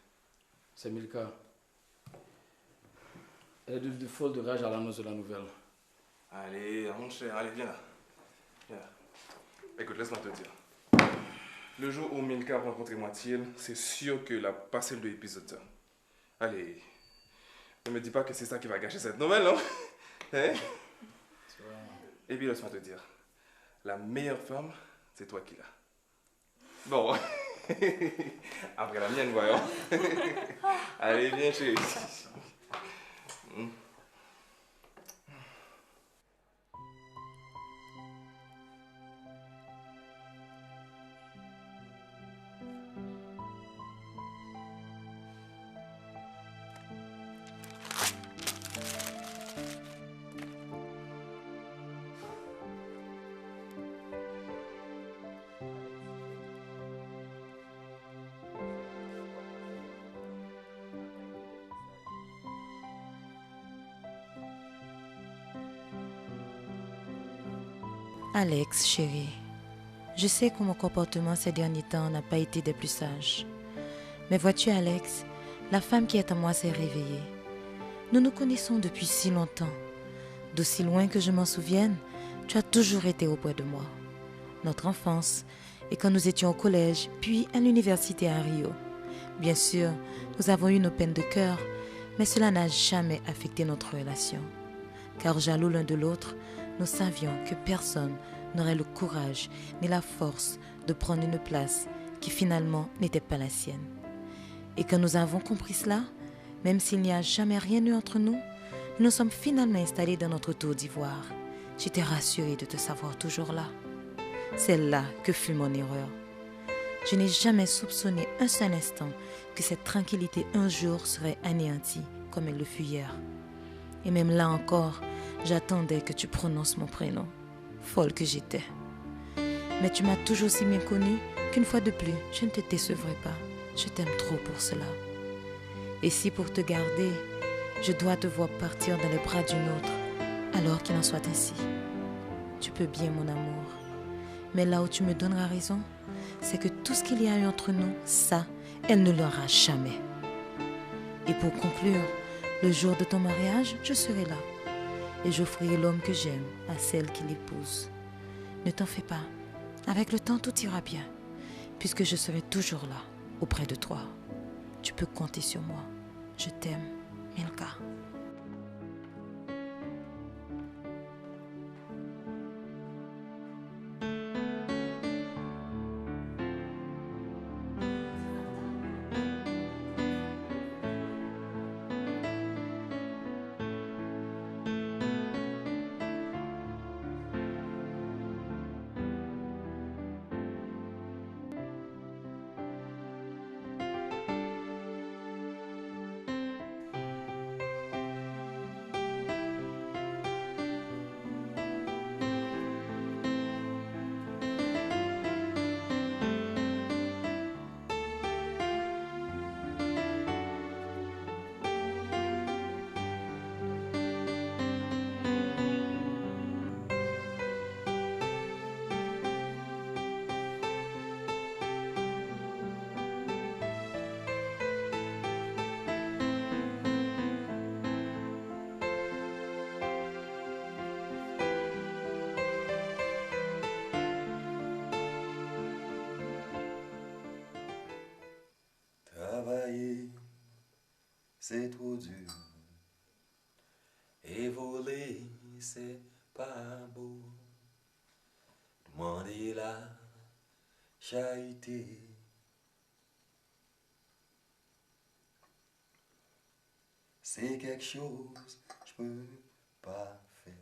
S2: C'est Milka. Elle est devenue folle de rage à l'annonce de la nouvelle.
S3: Allez, mon cher, allez, viens là. Viens là. Écoute, laisse-moi te dire. Le jour où Milka a rencontré Mathilde, c'est sûr que la parcelle de l'épisode. Allez, ne me dis pas que c'est ça qui va gâcher cette nouvelle, non? Hein? Et puis laisse-moi te dire, la meilleure femme, c'est toi qui l'as. Bon, après la mienne, voyons. Allez, viens chérie.
S11: Alex, chérie, je sais que mon comportement ces derniers temps n'a pas été des plus sages. Mais vois-tu, Alex, la femme qui est en moi s'est réveillée. Nous nous connaissons depuis si longtemps. D'aussi loin que je m'en souvienne, tu as toujours été auprès de moi. Notre enfance, et quand nous étions au collège, puis à l'université à Rio. Bien sûr, nous avons eu nos peines de cœur, mais cela n'a jamais affecté notre relation. car jaloux l'un de l'autre, nous savions que personne n'aurait le courage ni la force de prendre une place qui finalement n'était pas la sienne. Et quand nous avons compris cela, même s'il n'y a jamais rien eu entre nous, nous nous sommes finalement installés dans notre tour d'ivoire. J'étais rassurée de te savoir toujours là. C'est là que fut mon erreur. Je n'ai jamais soupçonné un seul instant que cette tranquillité un jour serait anéantie comme elle le fut hier. Et même là encore, j'attendais que tu prononces mon prénom. Folle que j'étais. Mais tu m'as toujours si bien connue qu'une fois de plus, je ne te décevrai pas. Je t'aime trop pour cela. Et si pour te garder, je dois te voir partir dans les bras d'une autre, alors qu'il en soit ainsi. Tu peux bien, mon amour. Mais là où tu me donneras raison, c'est que tout ce qu'il y a eu entre nous, ça, elle ne l'aura jamais. Et pour conclure, le jour de ton mariage, je serai là. Et j'offrirai l'homme que j'aime à celle qui l'épouse. Ne t'en fais pas. Avec le temps, tout ira bien, puisque je serai toujours là, auprès de toi. Tu peux compter sur moi. Je t'aime, Milka.
S8: Travailler, c'est trop dur. Et voler, c'est pas beau. Demander la charité. C'est quelque chose que je peux pas faire.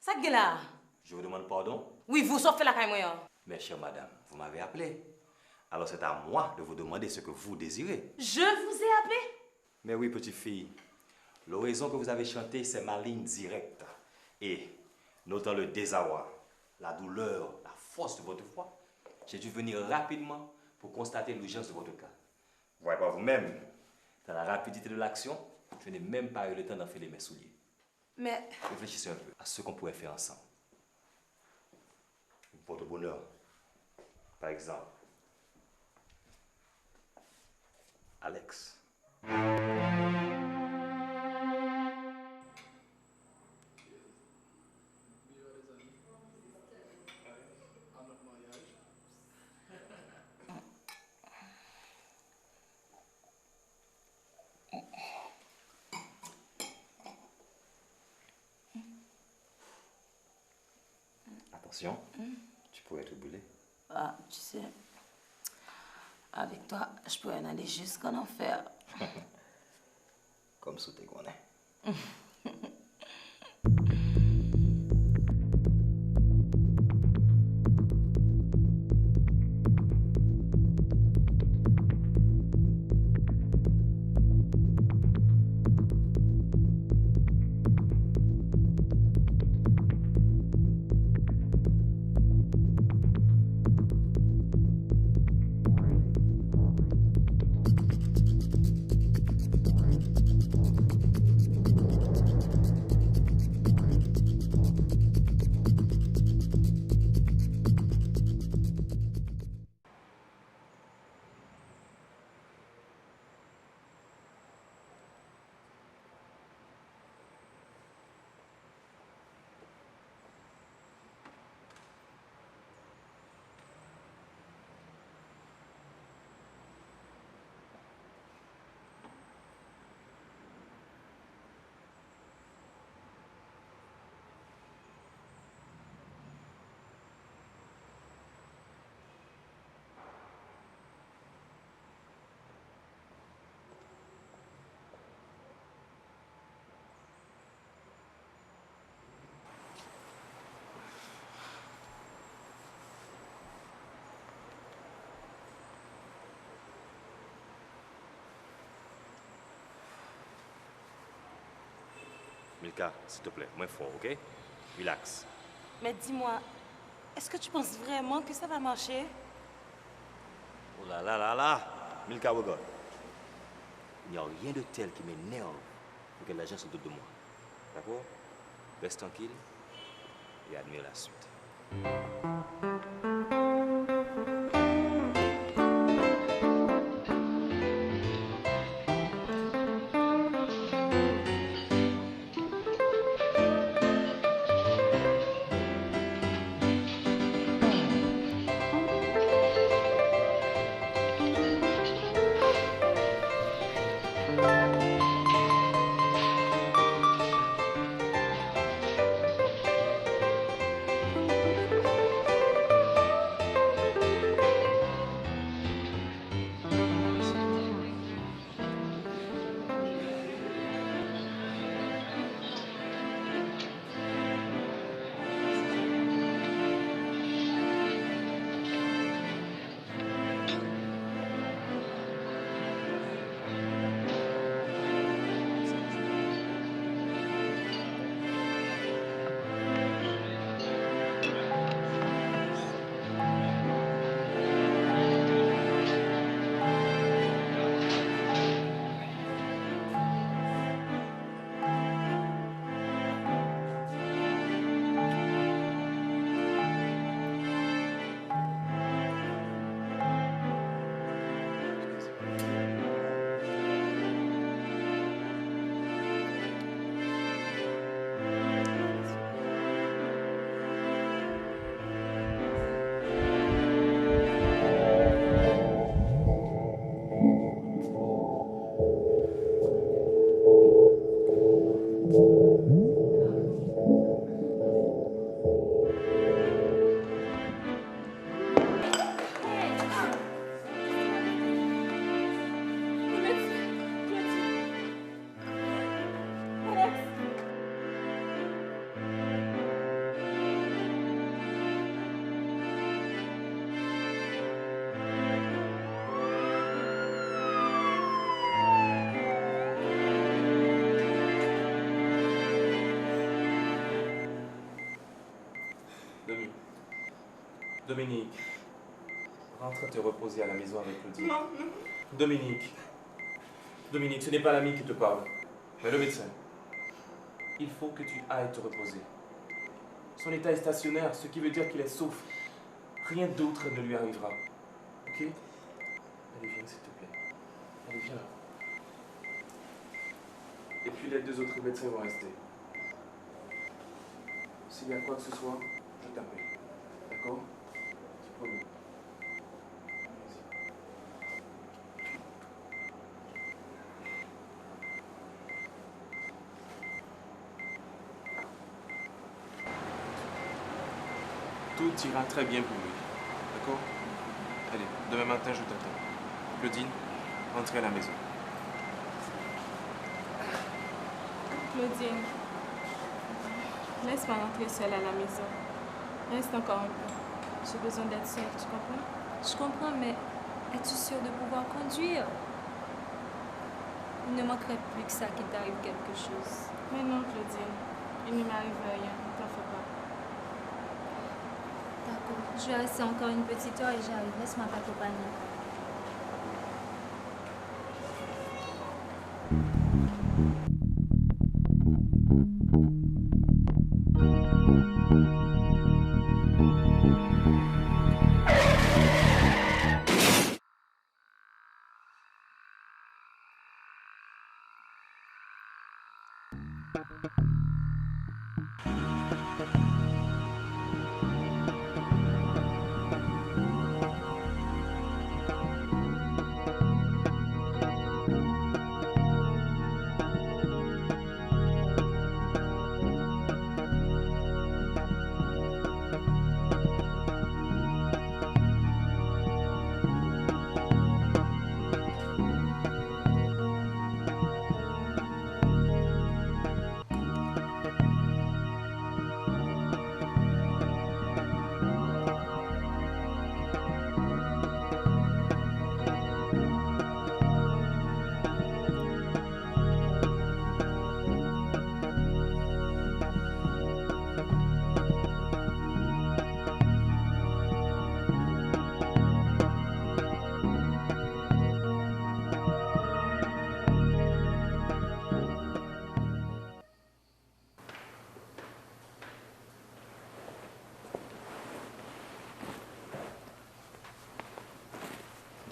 S1: Ça qui est là?
S8: Je vous demande pardon.
S1: Oui, vous sauf la caille moi.
S8: Mais chère madame, vous m'avez appelé. Alors c'est à moi de vous demander ce que vous désirez.
S1: Je vous ai appelé?
S8: Mais oui, petite fille. L'horizon que vous avez chanté, c'est ma ligne directe. Et, notant le désarroi, la douleur, la force de votre foi, j'ai dû venir rapidement pour constater l'urgence de votre cas. Voyez pas vous-même, dans la rapidité de l'action, je n'ai même pas eu le temps d'enfiler mes souliers.
S1: Mais...
S8: Réfléchissez un peu à ce qu'on pourrait faire ensemble. Pour votre bonheur. Par exemple, Alex. Attention, tu pourrais être brûlé.
S1: Ah, tu sais, avec toi, je pourrais en aller jusqu'en enfer.
S8: Comme sous tes grenets. Milka, s'il te plaît, moins fort, ok? Relax.
S1: Mais dis-moi, est-ce que tu penses vraiment que ça va marcher?
S8: Oh là là là là! Milka, regarde. Il n'y a rien de tel qui m'énerve pour que l'agent s'en doute de moi. D'accord? Reste tranquille et admire la suite.
S3: Dominique, rentre te reposer à la maison avec Claudine.
S4: Non, non.
S3: Dominique, ce n'est pas l'ami qui te parle, mais le médecin. Il faut que tu ailles te reposer. Son état est stationnaire, ce qui veut dire qu'il est sauf. Rien d'autre ne lui arrivera. Ok? Allez, viens, s'il te plaît. Allez, viens. Et puis les deux autres médecins vont rester. S'il y a quoi que ce soit, je t'appelle. D'accord? C'est promis. Tout ira très bien pour lui. D'accord? Allez, demain matin, je t'attends. Claudine, entrez à la maison.
S4: Claudine, laisse-moi rentrer seule à la maison. Reste encore un peu. J'ai besoin d'être seule, tu comprends?
S6: Je comprends, mais es-tu sûre de pouvoir conduire? Il ne manquerait plus que ça qu'il t'arrive quelque chose.
S4: Mais non, Claudine. Il ne m'arrive rien. Ne t'en fais pas.
S6: D'accord. Je vais rester encore une petite heure et j'arrive. Laisse-moi t'accompagner.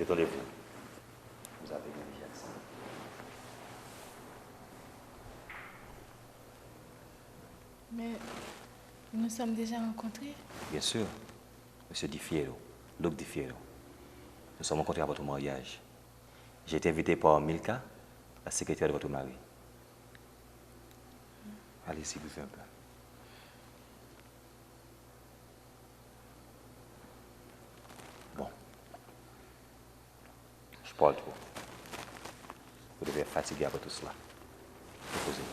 S8: Détendez-vous. Vous avez bien Jackson.
S4: Mais nous nous sommes déjà rencontrés.
S8: Bien sûr, Monsieur Di Fiero, Luc Di Fiero. Nous sommes rencontrés à votre mariage. J'ai été invité par Milka, la secrétaire de votre mari. Allez-y, buvez un peu. Bon. Je parle trop. Vous devez être fatigué après tout cela. Reposez.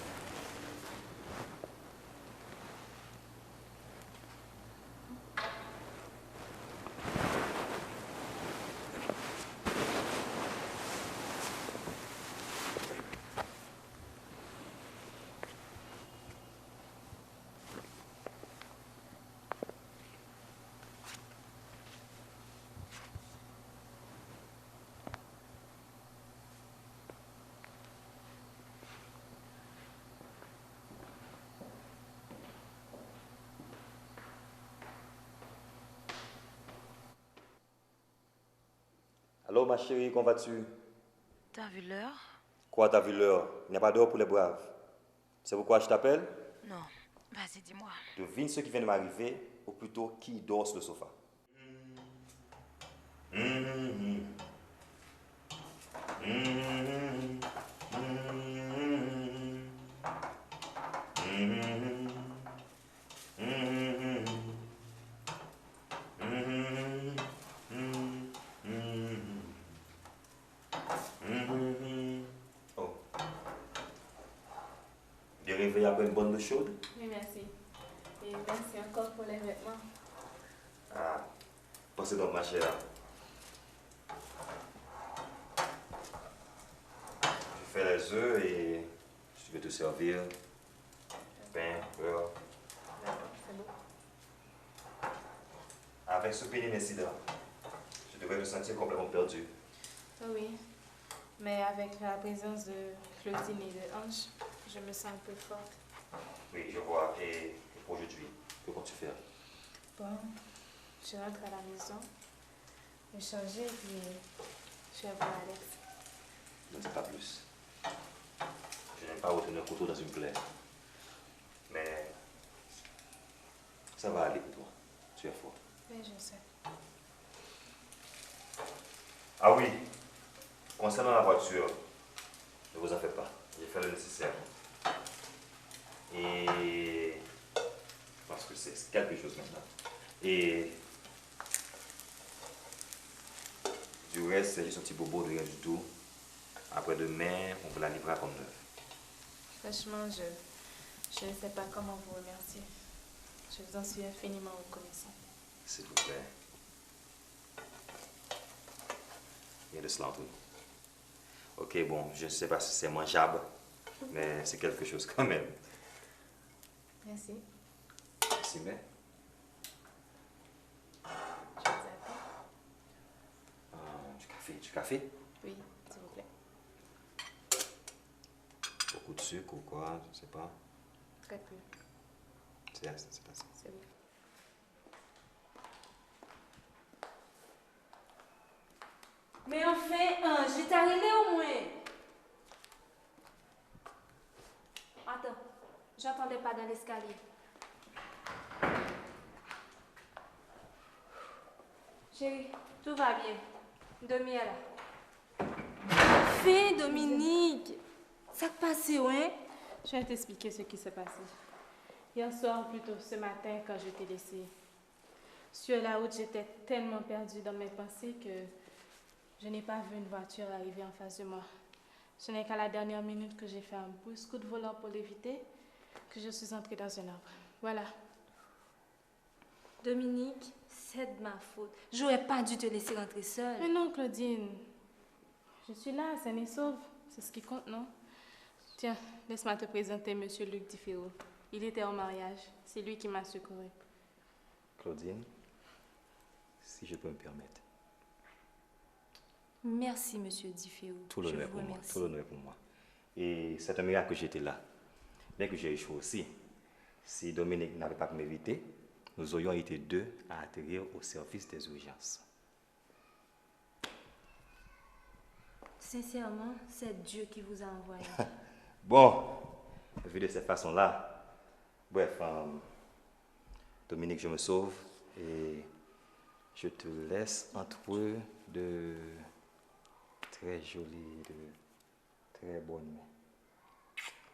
S8: Allô, ma chérie, comment vas-tu?
S11: T'as vu l'heure?
S8: Quoi, t'as vu l'heure? Il n'y a pas d'heure pour les braves. C'est pourquoi je t'appelle?
S11: Non. Vas-y, dis-moi.
S8: Devine ce qui vient de m'arriver, ou plutôt qui dort sur le sofa. Oh. Bien réveillé après une bonne douche chaude?
S4: Oui, merci. Et merci encore pour les vêtements.
S8: Ah, pensez donc, ma chère. Je fais les œufs et je vais te servir pain, beurre.
S4: C'est beau.
S8: Avec ce pénible incident, je devrais me sentir complètement perdu.
S4: Oui, mais avec la présence de Claudine et de Ange, je me sens un peu forte.
S8: Oui, je vois. Et pour aujourd'hui, que comptes-tu faire?
S4: Bon, je rentre à la maison, me changer et puis je vais voir Alex.
S8: Ne dis pas plus. Je n'aime pas retenir un couteau dans une plaie. Mais ça va aller pour toi. Tu es fort.
S4: Oui, je sais.
S8: Ah oui, concernant la voiture, ne vous en faites pas. J'ai fait le nécessaire. Et parce que c'est quelque chose maintenant. Et du reste, c'est juste un petit bobo de rien du tout. Après-demain, on vous la livrera comme neuf.
S4: Franchement, je ne sais pas comment vous remercier. Je vous en suis infiniment reconnaissant.
S8: S'il vous plaît. Il y a de cela entre nous. Ok, bon, je ne sais pas si c'est mangeable, mais c'est quelque chose quand même.
S4: Merci.
S8: Merci, mais.
S4: Je vous appelle.
S8: Du café, du café?
S4: Oui, s'il vous plaît.
S8: Beaucoup de sucre ou quoi, je ne sais pas.
S4: Très peu.
S8: C'est assez.
S4: C'est bon.
S7: Mais enfin, je t'ai arrivé au moins.
S6: Attends, j'entendais pas dans l'escalier. Chérie, tout va bien. Demi est là.
S7: Fais, Dominique. Ça te passe, ouais?
S4: Je vais t'expliquer ce qui s'est passé. Hier soir, plutôt ce matin, quand je t'ai laissé sur la route, j'étais tellement perdue dans mes pensées que je n'ai pas vu une voiture arriver en face de moi. Ce n'est qu'à la dernière minute que j'ai fait un brusque coup de volant pour l'éviter, que je suis entrée dans un arbre. Voilà.
S7: Dominique, c'est de ma faute. J'aurais pas dû te laisser rentrer seule.
S4: Mais non, Claudine. Je suis là, saine et sauve. C'est ce qui compte, non? Tiens, laisse-moi te présenter Monsieur Luc Di Fiero. Il était au mariage. C'est lui qui m'a secouru.
S8: Claudine, si je peux me permettre.
S7: Merci, Monsieur Di Fiero.
S8: Tout l'honneur pour moi. Tout l'honneur pour moi. Et c'est un miracle que j'étais là. Bien que j'ai échoué aussi. Si Dominique n'avait pas pu m'éviter, nous aurions été deux à atterrir au service des urgences.
S7: Sincèrement, c'est Dieu qui vous a envoyé.
S8: Bon, vu de cette façon-là, bref, Dominique, je me sauve et je te laisse entre de très jolies, de très bonnes mains.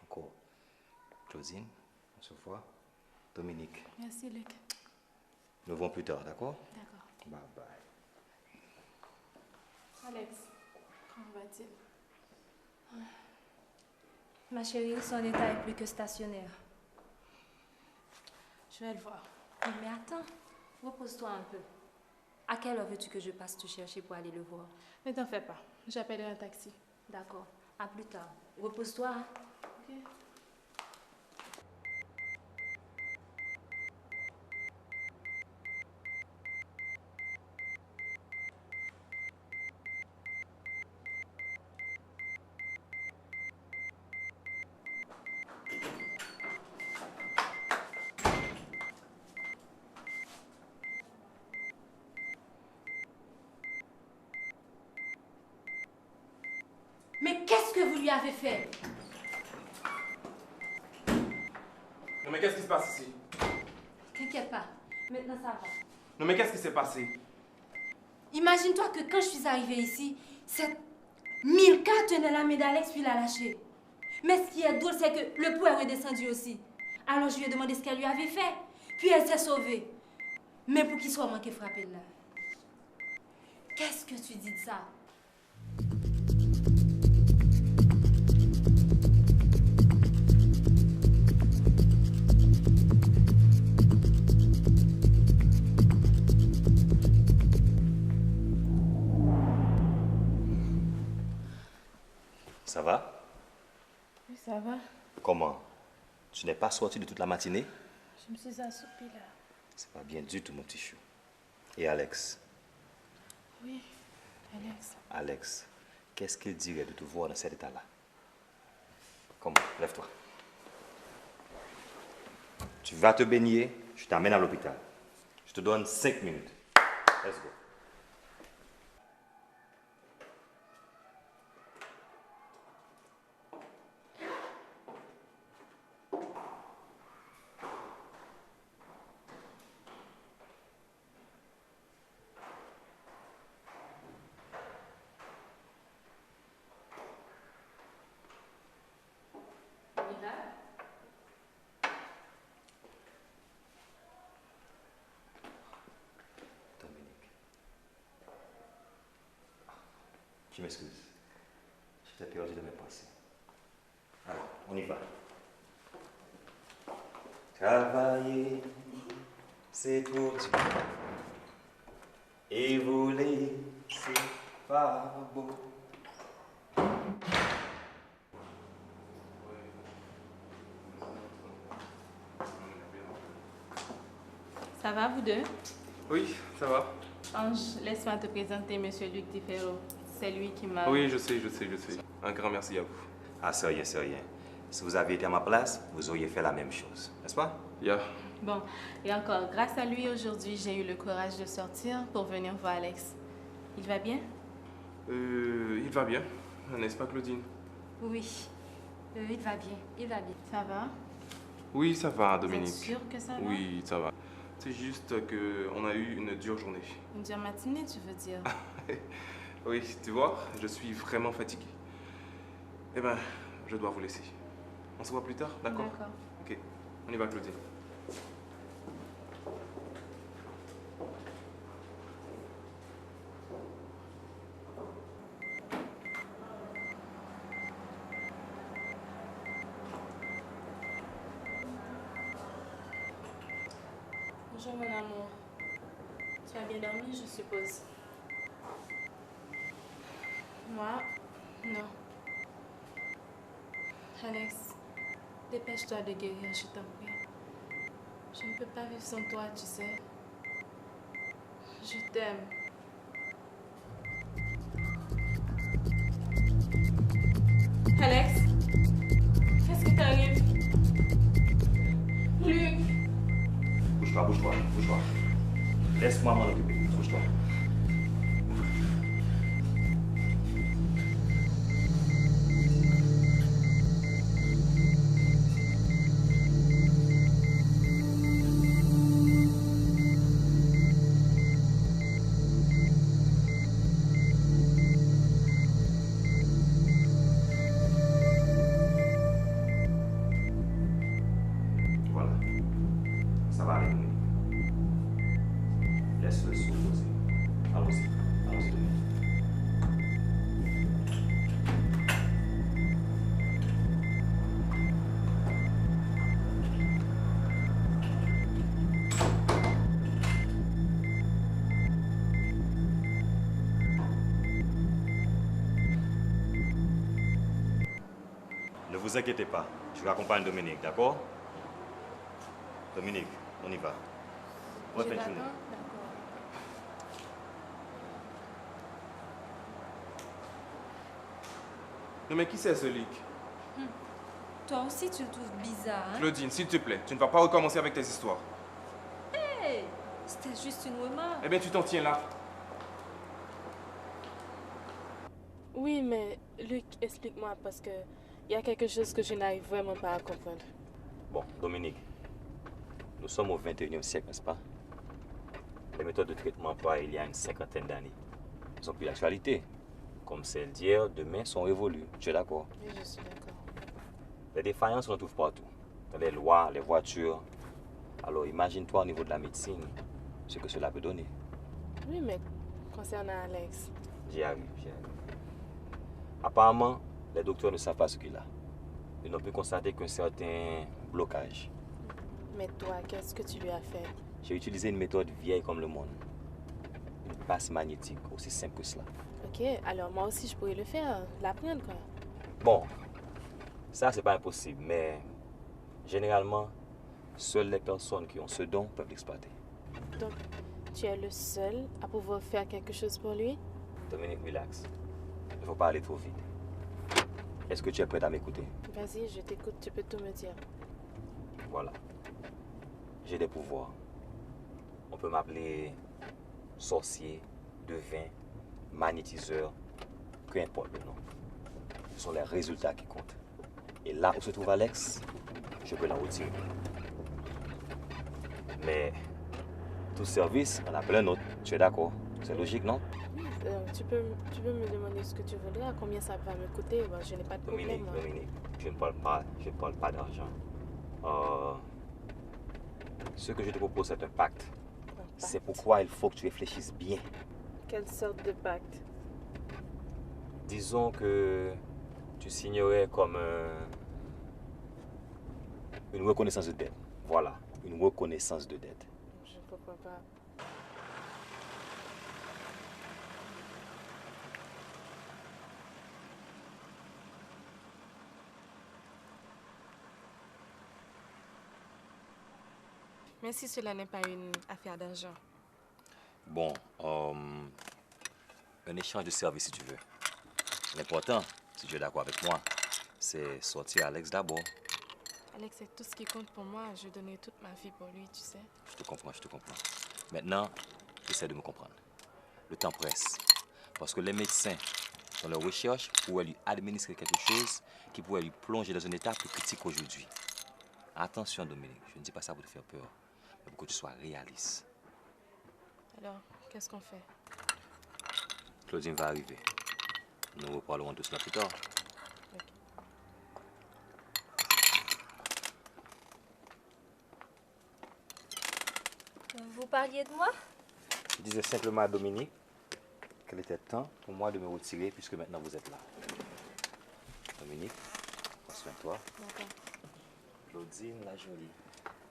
S8: Encore. Claudine, on se voit. Dominique.
S4: Merci, Luc.
S8: Nous verrons plus tard, d'accord?
S4: D'accord.
S8: Bye bye.
S4: Alex, comment va-t-il?
S7: Ma chérie, son état est plus que stationnaire.
S4: Je vais le voir.
S7: Mais attends, repose-toi un peu. À quelle heure veux-tu que je passe te chercher pour aller le voir?
S4: Ne t'en fais pas, j'appellerai un taxi.
S7: D'accord, à plus tard. Repose-toi. Hein?
S4: Ok.
S7: Mais qu'est-ce que vous lui avez fait?
S3: Non mais qu'est-ce qui se passe ici?
S7: T'inquiète pas, maintenant ça va.
S3: Non mais qu'est-ce qui s'est passé?
S7: Imagine-toi que quand je suis arrivée ici, cette Milka tenait la main d'Alex puis l'a lâchée. Mais ce qui est drôle, c'est que le pouls est redescendu aussi. Alors je lui ai demandé ce qu'elle lui avait fait. Puis elle s'est sauvée. Mais pour qu'il soit manqué frapper là. Qu'est-ce que tu dis de ça?
S8: Ça va?
S4: Oui, ça va.
S8: Comment? Tu n'es pas sorti de toute la matinée?
S4: Je me suis assoupie là.
S8: C'est pas bien du tout, mon petit chou. Et Alex?
S4: Oui, Alex.
S8: Alex, qu'est-ce qu'il dirait de te voir dans cet état-là? Comment? Lève-toi. Tu vas te baigner, je t'amène à l'hôpital. Je te donne 5 minutes. Let's go. Je m'excuse. J'étais perdu de mes pensées. Alors, on y va. Travailler, c'est trop dur. Et voler, c'est pas beau.
S4: Ça va, vous deux?
S3: Oui, ça va.
S4: Ange, laisse-moi te présenter Monsieur Luc Differo. C'est lui qui m'a...
S3: Oui, je sais. Un grand merci à vous.
S8: Ah, c'est rien, c'est rien. Si vous aviez été à ma place, vous auriez fait la même chose, n'est-ce pas?
S3: Yeah.
S4: Bon, et encore, grâce à lui, aujourd'hui, j'ai eu le courage de sortir pour venir voir Alex. Il va bien?
S3: Il va bien, n'est-ce pas, Claudine?
S7: Oui, il va bien, il va bien.
S4: Ça va?
S3: Oui, ça va, Dominique.
S4: Vous êtes sûr que ça va?
S3: Oui, ça va. C'est juste qu'on a eu une dure journée.
S4: Une dure matinée, tu veux dire?
S3: Oui, tu vois, je suis vraiment fatigué. Eh ben, je dois vous laisser. On se voit plus tard, d'accord?
S4: D'accord.
S3: Ok, on y va, Claudine.
S4: Bonjour, mon amour. Tu as bien dormi, je suppose? Moi, non. Alex, dépêche-toi de guérir, je t'en prie. Je ne peux pas vivre sans toi, tu sais. Je t'aime. Alex, qu'est-ce qui t'arrive? Luc.
S8: Bouge-toi. Laisse-moi m'en occuper. Bouge-toi. va aller, Dominique. Laisse-le se reposer. Allons-y. Allons-y, Dominique. Ne vous inquiétez pas, je raccompagne Dominique, d'accord? Dominique, on y va. Bonne fin de journée.
S3: Non mais qui c'est ce leak?
S6: Toi aussi, tu le trouves bizarre, hein?
S3: Claudine, s'il te plaît, tu ne vas pas recommencer avec tes histoires.
S6: Hey! C'était juste une remarque.
S3: Eh bien, tu t'en tiens là.
S4: Oui, mais Luc, explique-moi parce que il y a quelque chose que je n'arrive vraiment pas à comprendre.
S8: Bon, Dominique, nous sommes au 21e siècle, n'est-ce pas? Les méthodes de traitement employées il y a une cinquantaine d'années, elles ont plus d'actualité. Comme celles d'hier, demain sont révolues. Tu es d'accord?
S4: Oui, je suis d'accord.
S8: Les défaillances, on en trouve partout. Dans les lois, les voitures. Alors imagine-toi au niveau de la médecine, ce que cela peut donner.
S4: Oui, mais concernant Alex.
S8: J'y arrive, j'y arrive. Apparemment, les docteurs ne savent pas ce qu'il a. Ils n'ont pu constater qu'un certain blocage.
S4: Mais toi, qu'est-ce que tu lui as fait?
S8: J'ai utilisé une méthode vieille comme le monde. Une passe magnétique, aussi simple que cela.
S4: Ok, alors moi aussi je pourrais le faire, l'apprendre quoi.
S8: Bon, ça c'est pas impossible, mais généralement, seules les personnes qui ont ce don peuvent l'exploiter.
S4: Donc, tu es le seul à pouvoir faire quelque chose pour lui?
S8: Dominique, relax. Il ne faut pas aller trop vite. Est-ce que tu es prête à m'écouter?
S4: Vas-y, je t'écoute, tu peux tout me dire.
S8: Voilà. J'ai des pouvoirs. On peut m'appeler sorcier, devin, magnétiseur, peu importe le nom. Ce sont les résultats qui comptent. Et là où se trouve Alex, je peux l'en retirer. Mais tout service en appelle un autre. Tu es d'accord? C'est logique, non?
S4: Tu peux me demander ce que tu voudrais, combien ça va me coûter? Bon, je n'ai pas de problème.
S8: Dominique, je ne parle pas d'argent. Ce que je te propose, c'est un pacte. C'est pourquoi il faut que tu réfléchisses bien.
S4: Quelle sorte de pacte?
S8: Disons que tu signerais comme une reconnaissance de dette. Voilà, une reconnaissance de dette.
S4: Je ne comprends pas. Mais si cela n'est pas une affaire d'argent.
S8: Bon, un échange de services si tu veux. L'important, si tu es d'accord avec moi, c'est sortir Alex d'abord.
S4: Alex, c'est tout ce qui compte pour moi. Je donnerai toute ma vie pour lui, tu sais.
S8: Je te comprends, je te comprends. Maintenant, essaie de me comprendre. Le temps presse. Parce que les médecins, dans leur recherche, pourraient lui administrer quelque chose qui pourrait lui plonger dans un état plus critique aujourd'hui. Attention, Dominique, je ne dis pas ça pour te faire peur, mais pour que tu sois réaliste.
S4: Alors, qu'est-ce qu'on fait?
S8: Claudine va arriver. Nous reparlerons de cela plus tard.
S4: Ok.
S6: Vous parliez de moi?
S8: Je disais simplement à Dominique qu'il était temps pour moi de me retirer puisque maintenant vous êtes là. Dominique, prends soin de toi.
S4: D'accord.
S8: Claudine, la jolie.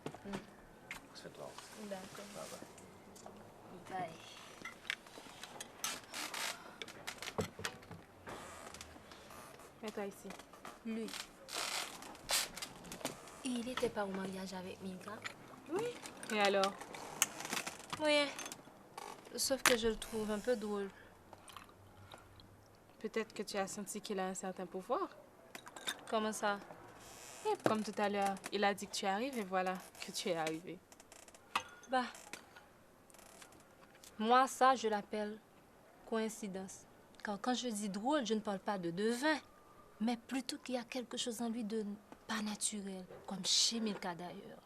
S8: Prends soin de toi.
S6: D'accord.
S8: Bye bye.
S6: Bye.
S4: Mets-toi ici.
S6: Lui. Il n'était pas au mariage avec Milka?
S4: Oui. Et alors?
S6: Oui. Sauf que je le trouve un peu drôle.
S4: Peut-être que tu as senti qu'il a un certain pouvoir.
S6: Comment ça?
S4: Et comme tout à l'heure, il a dit que tu arrives et voilà que tu es arrivé.
S6: Bah. Moi, ça, je l'appelle coïncidence. Car quand je dis drôle, je ne parle pas de devin, mais plutôt qu'il y a quelque chose en lui de pas naturel, comme chez Milka d'ailleurs.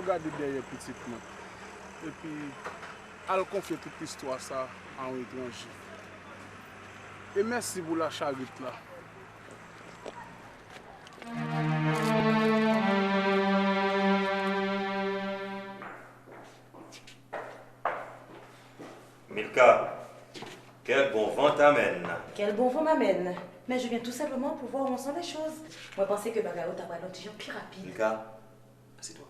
S12: regarder derrière petit moi. Et puis, elle confie toute l'histoire ça à un étranger. Et merci pour la charité là.
S8: Milka, quel bon vent t'amène.
S1: Quel bon vent m'amène. Mais je viens tout simplement pour voir où on sont les choses. Moi, je pensais que Bagao t'a pas l'autre plus rapide.
S8: Milka, assieds-toi.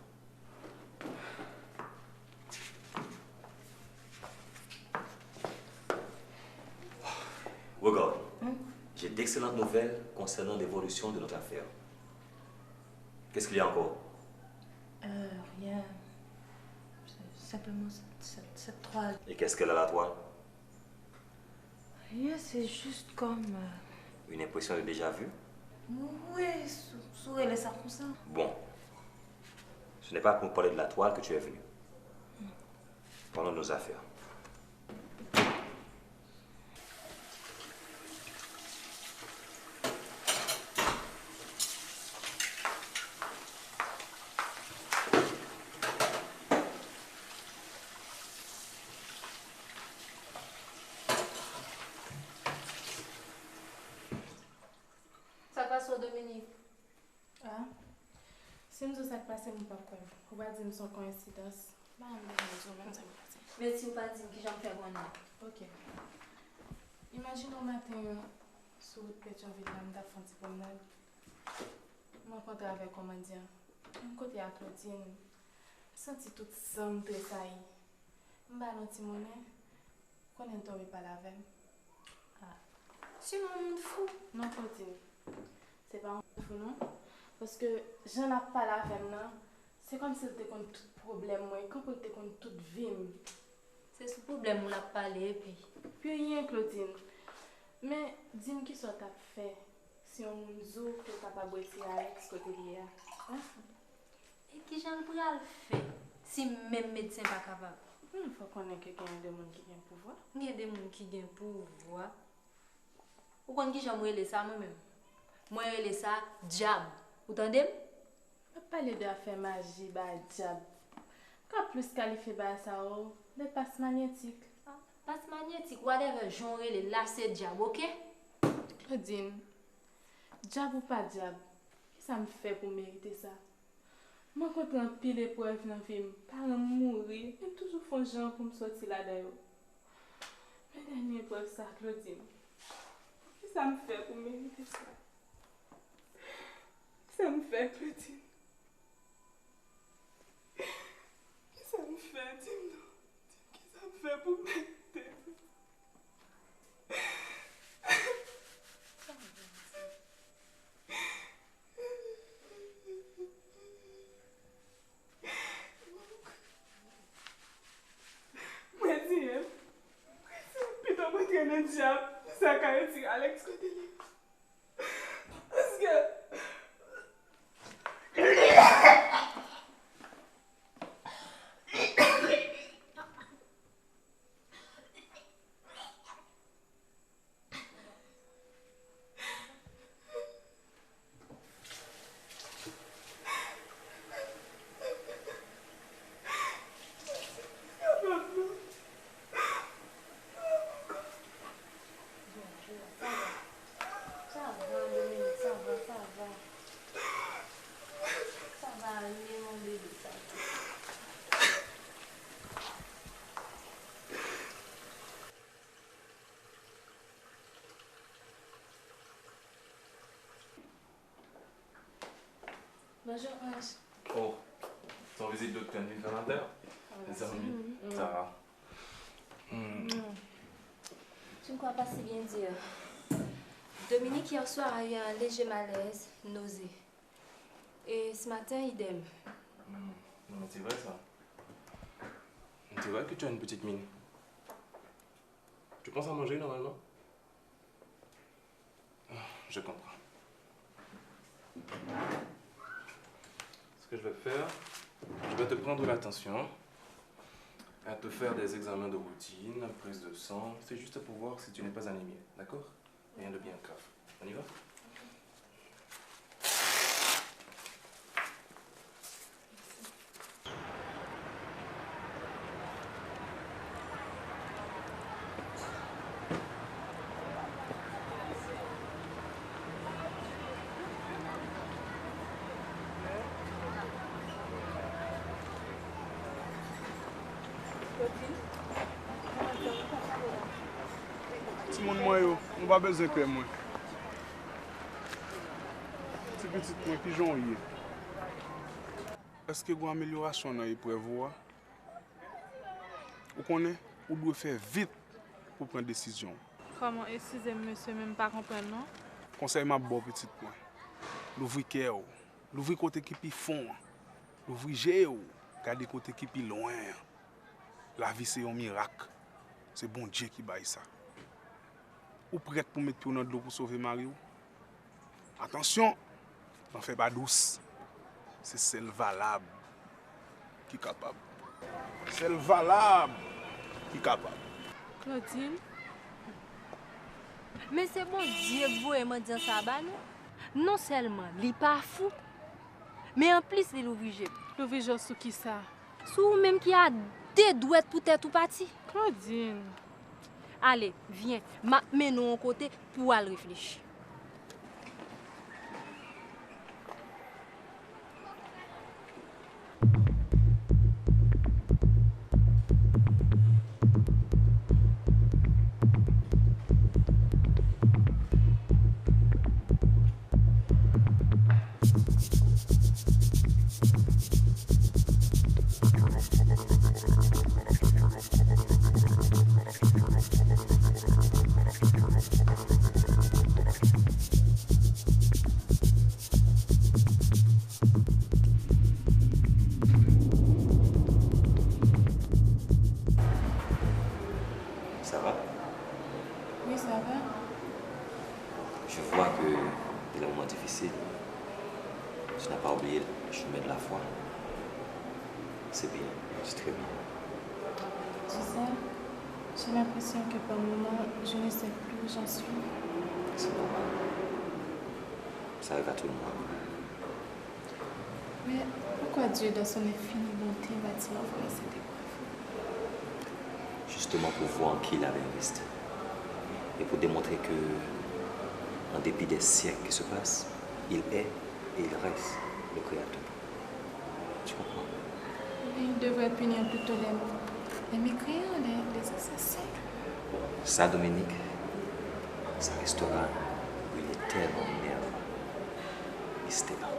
S8: Regarde, j'ai d'excellentes nouvelles concernant l'évolution de notre affaire. Qu'est-ce qu'il y a encore?
S1: Rien. Simplement cette toile.
S8: Et qu'est-ce qu'elle a la toile?
S1: Rien, c'est juste comme...
S8: Une impression de déjà vu?
S1: Oui, sous elle est ça comme ça.
S8: Bon. Ce n'est pas pour parler de la toile que tu es venu. Parlons de nos affaires.
S7: Ça passe au Dominique.
S4: Ah, si nous ça passe, nous pas quoi. On va dire son coïncidence.
S7: Mais si vous pas dit que j'en fais bon.
S4: Ok. Imagine au matin, sur route Pétionville, je vais faire un petit promenade. Je rencontre avec un commandant. Un côté à Claudine. Je sens toute somme de ça. Je vais un petit monnaie. Qu'on ne tombe pas la veille.
S7: Ah. C'est un monde fou.
S4: Non, Claudine. C'est pas un monde fou, non? Parce que j'en ai pas la veille, non? C'est comme si c'était contre tout problème, moi. Comme si c'était contre toute vie.
S7: C'est ce problème, on a parlé, puis.
S4: Puis rien, Claudine. Mais dis-moi qui soit t'as fait si on nous dit que t'as pas bossé avec ce côté là. Hein?
S7: Et qui j'en pourrais le faire si même médecin pas capable?
S4: Il faut qu'on ait quelqu'un de monde qui a un pouvoir.
S7: Il y a des gens qui ont un pouvoir. Ou qu'on qui j'en moelle ça moi-même. Moi, je ça diable. Vous entendez?
S4: On va parler d'affaires magie, bah diable. Quand plus qualifié bah ça, des passes magnétiques.
S7: Passe magnétique, whatever, genre les lacets diable, ok?
S4: Claudine, diable ou pas diable, qu'est-ce que ça me fait pour mériter ça? Moi, quand on pile d'épreuves dans le film, parents mourir, et toujours font genre pour me sortir là-dedans. Mais dernière épreuve, ça, Claudine, qu'est-ce que ça me fait pour mériter ça? Qu'est-ce que ça me fait, Claudine? Qu'est-ce que ça me fait? Dis-moi, qu'est-ce que ça me fait pour mériter ça? Moi, dis, putain, moi, t'es un diable. Ça a été Alex côté là. Parce que. Bonjour, Ange.
S3: Oh, ton visite de candidature? Les amis, ça va.
S7: Tu ne crois pas si bien dire. Dominique, hier soir, a eu un léger malaise, nausée. Et ce matin, idem.
S3: Non, mais c'est vrai ça. C'est vrai que tu as une petite mine. Tu penses à manger normalement? Je comprends. Ce que je vais faire, je vais te prendre l'attention à te faire des examens de routine, prise de sang. C'est juste pour voir si tu n'es pas anémie, d'accord? Rien de bien grave. On y va?
S12: Ti moun mwen yo, nou pa bezen kre mwen. Ti petit mwen pijon yé. Est-ce que vous avez une amélioration dans les prévoit? Vous connaissez, vous devez faire vite pour prendre des décisions.
S4: Comment, excusez-moi, monsieur, même pas comprendre, non?
S12: Conseil m'a bon petit point. L'ouvrir cœur, l'ouvrir côté qui pi fond, l'ouvrir géo, garder côté qui pi loin. La vie c'est un miracle. C'est bon Dieu qui baille ça. Ou prête pour mettre pied dans l'eau pour sauver Mario? Attention, n'en fais pas douce. C'est celle valable qui est capable. Celle valable qui est capable.
S4: Claudine?
S7: Mais c'est bon Dieu vous et dire ça bah non? Non seulement il n'est pas fou, mais en plus il est obligé.
S4: L'ouvrir sous qui ça?
S7: Sous même qui a des douettes pour être tout parti.
S4: Claudine.
S7: Allez, viens, mets-nous en côté pour aller réfléchir.
S8: Ça va?
S4: Oui, ça va.
S8: Je vois que c'est un moment difficile. Tu n'as pas oublié le chemin de la foi. C'est bien, c'est très bien.
S4: Tu sais, j'ai l'impression que par moment, je ne sais plus où j'en suis.
S8: C'est normal. Ça arrive à tout le monde.
S4: Mais pourquoi Dieu, dans son infinie bonté, m'a-t-il envoyé cette épreuve?
S8: Justement pour voir en qui il avait investi. Et pour démontrer que, en dépit des siècles qui se passent, il est et il reste le Créateur. Tu comprends?
S4: Il devrait punir plutôt les mécréants, les assassins.
S8: Ça, Dominique, ça restera une éternelle nerve mystère.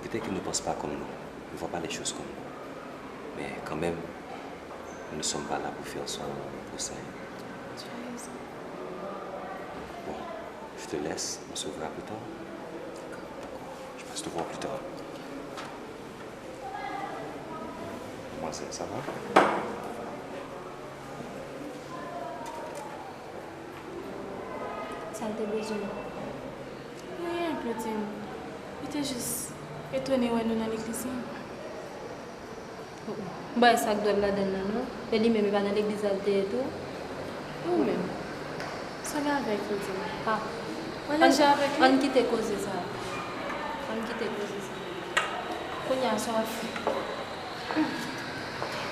S8: Peut-être qu'il ne pense pas comme nous, il ne voit pas les choses comme nous. Mais quand même, nous ne sommes pas là pour faire son procès.
S4: Tu as raison.
S8: Bon, je te laisse, on se verra plus tard. D'accord. Je passe te voir plus tard. Moi, ça va?
S4: Ça te besoin. Rien, Claudine. J'étais juste étonnée où nous dans l'église.
S7: Bah, ça doit être là-dedans, non? Et lui-même, il va dans l'église et tout.
S4: Ou même. Ça va avec Claudine.
S7: Ah.
S4: Voilà, j'ai avec lui.
S7: On quitte cause de ça. On quitte cause de ça. Qu'on y a soif.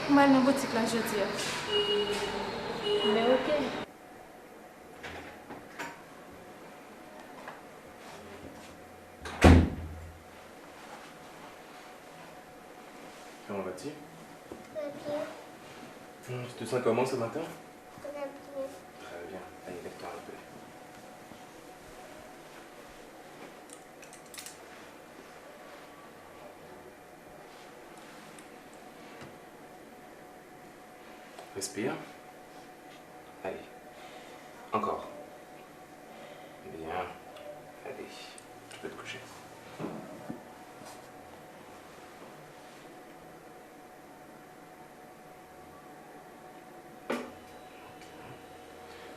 S4: Moi, dans la boutique là, je dis.
S7: Mais ok.
S3: Comment vas-tu? Tu te sens comment ce matin? Très bien. Allez, lève-toi un peu. Respire. Allez. Encore. Bien. Allez. Tu peux te coucher.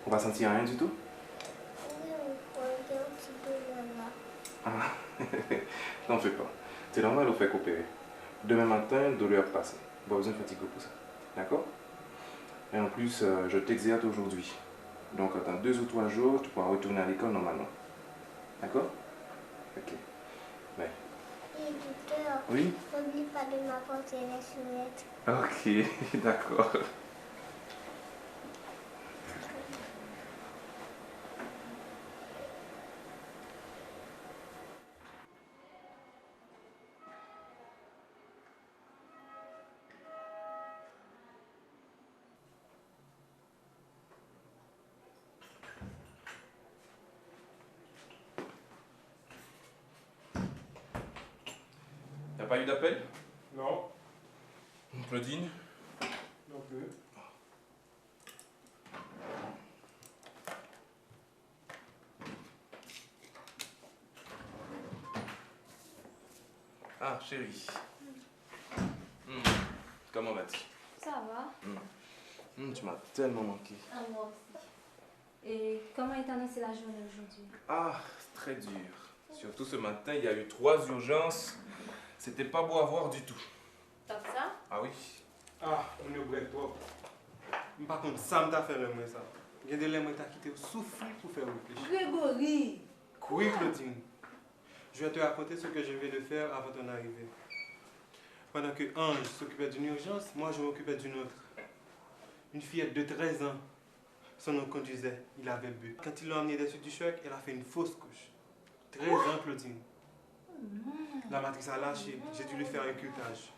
S3: On va sentir rien du tout?
S13: Oui, on va un petit peu là.
S3: Ah, n'en fais pas. C'est normal, on fait coopérer. Demain matin, douleur passée. Pas besoin de fatiguer pour ça. D'accord? Et en plus, je t'exerce aujourd'hui. Donc, dans 2 ou 3 jours, tu pourras retourner à l'école normalement. D'accord? Ok. Ouais.
S13: Et docteur,
S3: Oui?
S13: n'oublie pas de m'apporter les soulettes.
S3: Ok, d'accord. T'as pas eu d'appel?
S12: Non.
S3: Claudine?
S12: Non plus.
S3: Ah, chérie. Comment vas-tu?
S6: Ça va?
S3: Tu m'as tellement manqué.
S6: Ah, moi aussi. Et comment est annoncée la journée aujourd'hui?
S3: Ah, c'est très dur. Surtout ce matin, il y a eu 3 urgences. C'était pas beau à voir du tout.
S6: Top ça?
S3: Ah oui?
S14: Ah, on est bref trop. Par contre, ça m'a fait moi ça. Il y a des gens qui ont quitté souffler pour faire réfléchir.
S7: Grégory!
S14: Oui, Claudine. Je vais te raconter ce que je viens de faire avant ton arrivée. Pendant que Ange s'occupait d'une urgence, moi je m'occupais d'une autre. Une fillette de 13 ans. Son nom conduisait, il avait bu. Quand ils l'ont emmené des suites du choc, elle a fait une fausse couche. 13 ans, Claudine. La matrice a lâché, j'ai dû lui faire un curetage.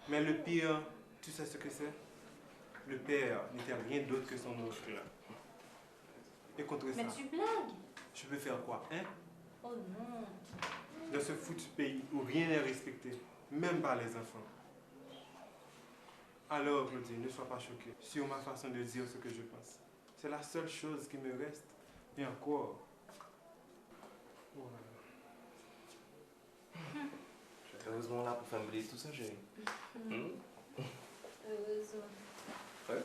S14: Mais le pire, tu sais ce que c'est? Le père n'était rien d'autre que son oncle. Et contre ça,
S6: Mais tu blagues?
S14: je peux faire quoi, hein?
S6: Oh non.
S14: Dans ce foutu pays où rien n'est respecté, même par les enfants. Alors, Claudine, ne sois pas choquée sur ma façon de dire ce que je pense. C'est la seule chose qui me reste. Et encore. Voilà.
S3: Je suis heureusement là pour faire oublier tout ça, chérie.
S6: Heureusement.
S3: Ouais?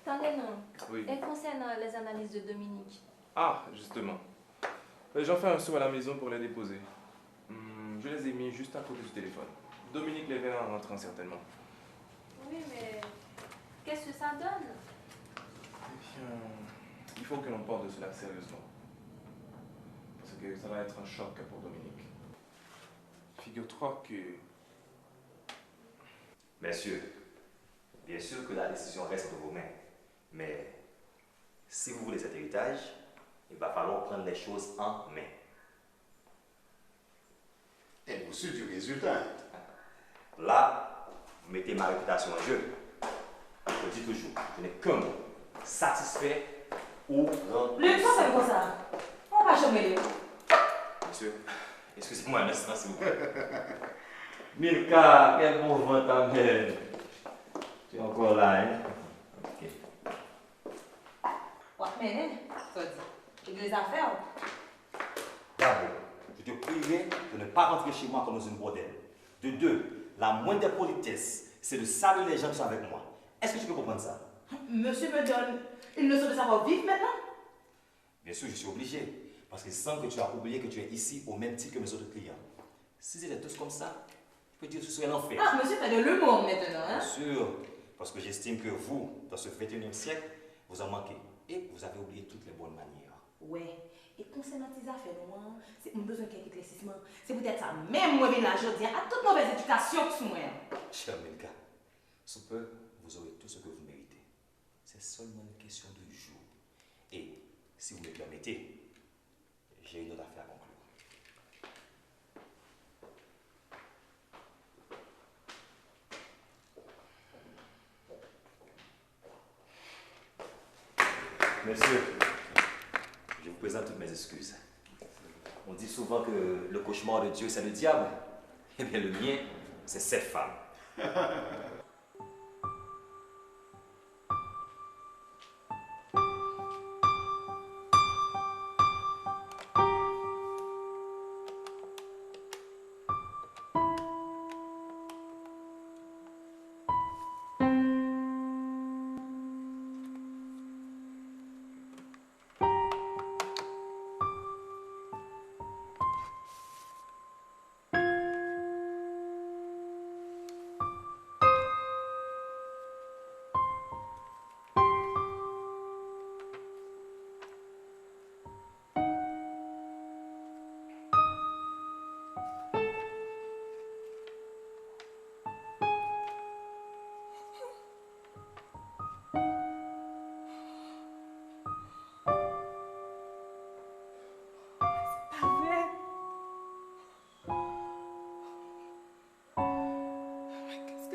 S6: Attendez, non.
S3: Oui.
S6: Et concernant les analyses de Dominique?
S3: Ah, justement. J'en fais un saut à la maison pour les déposer. Je les ai mis juste à côté du téléphone. Dominique les verra en rentrant certainement.
S6: Oui, mais qu'est-ce que ça donne?
S3: Eh bien, il faut que l'on parle de cela sérieusement. Parce que ça va être un choc pour Dominique. Figure-toi que...
S8: Messieurs, bien sûr que la décision reste entre vos mains. Mais si vous voulez cet héritage, il va falloir prendre les choses en main.
S10: Êtes-vous sûr du résultat?
S8: Là, vous mettez ma réputation en jeu. Je dis toujours, je n'ai qu'un mot. Satisfait ou rempli.
S7: Le temps, c'est comme ça. On va jamais.
S8: Monsieur, excusez-moi un instant, s'il vous plaît. Milka, quel bon vent t'amène. Tu es encore là, hein? Ok.
S1: Ouais, mais, ça dit, les affaires.
S8: D'abord, je te prierai de ne pas rentrer chez moi comme dans une bordelle. De deux, la moindre des politesses, c'est de saluer les gens qui sont avec moi. Est-ce que tu peux comprendre ça?
S7: Monsieur me donne une leçon de savoir-vivre maintenant?
S8: Bien sûr, je suis obligé. Parce qu'il semble que tu as oublié que tu es ici au même titre que mes autres clients. Si c'était tous comme ça, je peux dire que ce serait l'enfer.
S1: Ah, monsieur fait de l'humour maintenant, hein?
S8: Bien sûr, parce que j'estime que vous, dans ce 21e siècle, vous en manquez. Et vous avez oublié toutes les bonnes manières.
S7: Ouais. Et concernant tes affaires, moi, c'est mon besoin qu'il y ait éclaircissement. C'est peut-être ça, même moi, là, je dis à toute mauvaise éducation que moi.
S8: Cher Milka, sous peu, vous aurez tout ce que vous méritez. C'est seulement une question de jour. Et, si vous me permettez, j'ai une autre affaire à conclure. Monsieur, je vous présente toutes mes excuses. On dit souvent que le cauchemar de Dieu, c'est le diable. Eh bien, le mien, c'est cette femme.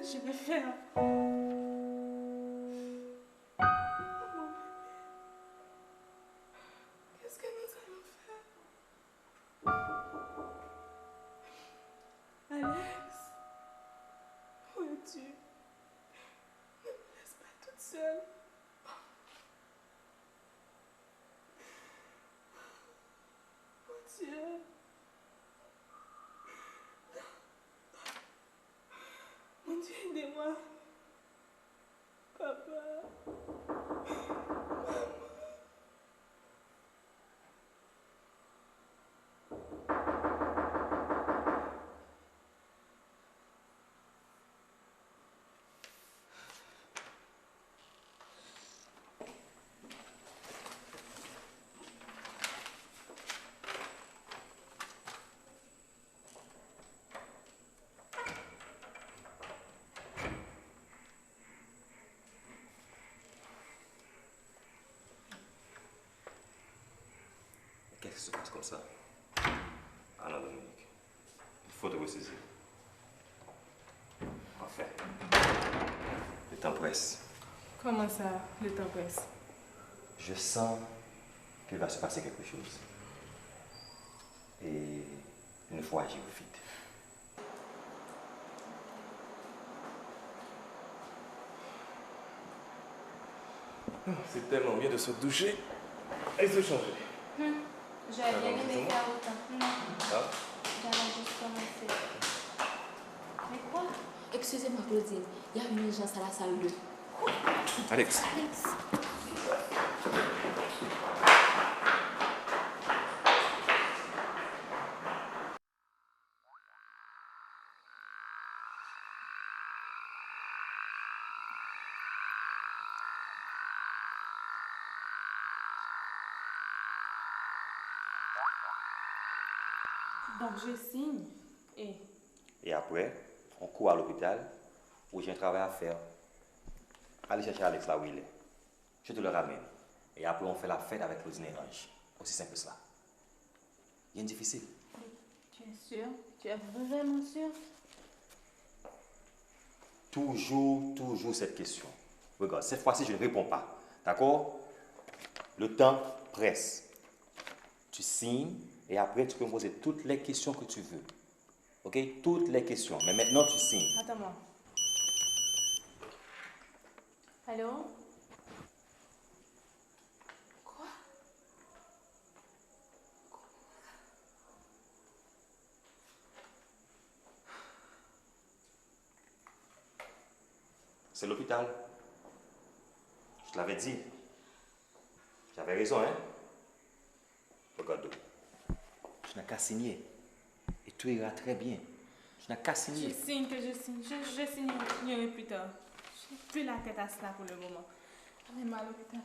S4: Je vais faire. Qu'est-ce que nous allons faire?
S8: Qu'est-ce qui se passe comme ça? Ah non, Dominique. Il faut te ressaisir. Enfin, le temps presse.
S4: Comment ça, le temps presse?
S8: Je sens qu'il va se passer quelque chose. Et il faut agir vite.
S3: C'est tellement bien de se doucher et se changer.
S7: J'aurais bien aimé faire autant.
S3: Ah?
S7: J'allais juste commencer. Mais quoi? Excusez-moi, Claudine. Il y a une urgence à la salle 2.
S3: Alex.
S7: Alex.
S4: Donc je signe et...
S8: Et après, on court à l'hôpital où j'ai un travail à faire. Allez chercher Alex là où il est. Je te le ramène. Et après, on fait la fête avec Claudine et Ange. Aussi simple que cela. Rien de difficile.
S4: Tu es sûr? Tu es vraiment sûr?
S8: Toujours cette question. Regarde, cette fois-ci, je ne réponds pas. D'accord? Le temps presse. Tu signes et après, tu peux me poser toutes les questions que tu veux. Ok? Toutes les questions. Mais maintenant, tu signes.
S4: Attends-moi. Allô? Quoi?
S8: C'est l'hôpital. Je te l'avais dit. J'avais raison, hein? Regarde. Tu n'as qu'à signer. Et tout ira très bien. Tu n'as qu'à signer.
S4: Je signe que je signe. Je signerai plus tard. Je n'ai plus la tête à cela pour le moment. Amène-moi à l'hôpital.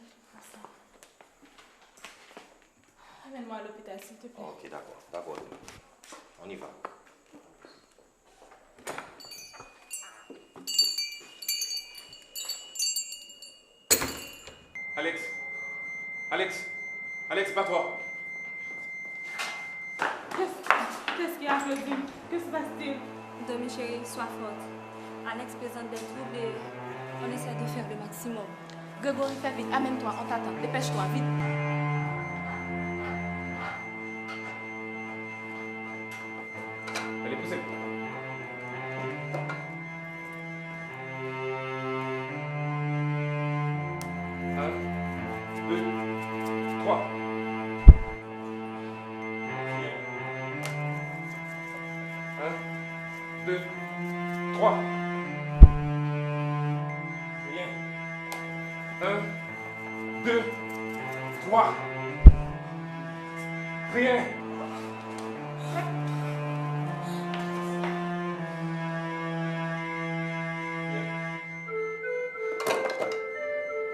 S4: Amène-moi à l'hôpital, s'il te plaît.
S8: Ok, d'accord. D'accord. On y va.
S3: Alex. Alex. Alex, bats-toi.
S4: Qu'est-ce qu'il y a, Claudine? Que se passe-t-il?
S6: Demi chérie, sois forte. Alex présente des troubles et on essaie de faire le maximum.
S4: Grégory, fais vite. Amène-toi, on t'attend. Dépêche-toi, vite.
S3: Allez, poussez. Un, deux, trois. Un, deux, trois. Bien. Un, deux, trois. Rien.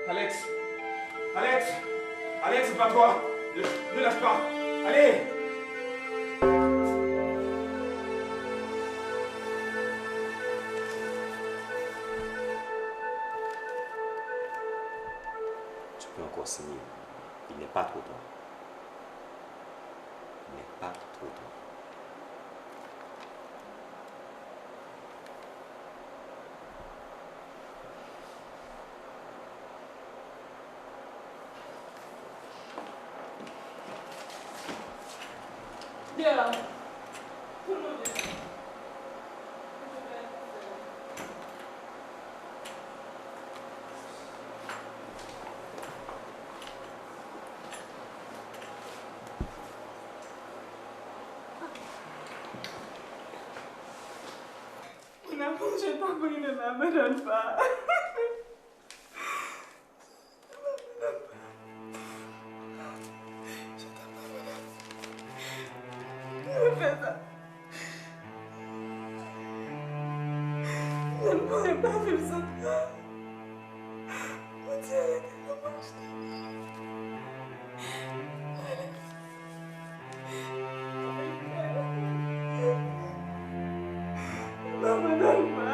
S3: Alex. Alex. Alex, c'est pas toi. Ne lâche pas. Allez.
S8: Tu peux encore signer. Il n'est pas trop tard. Il n'est pas trop tard.
S4: Viens là. Tout le monde vient. Mon amour, je t'en prie, ne m'abandonne pas.
S1: on fait besoin de toi. Mon Dieu, comment je t'aime. Non, me donne pas.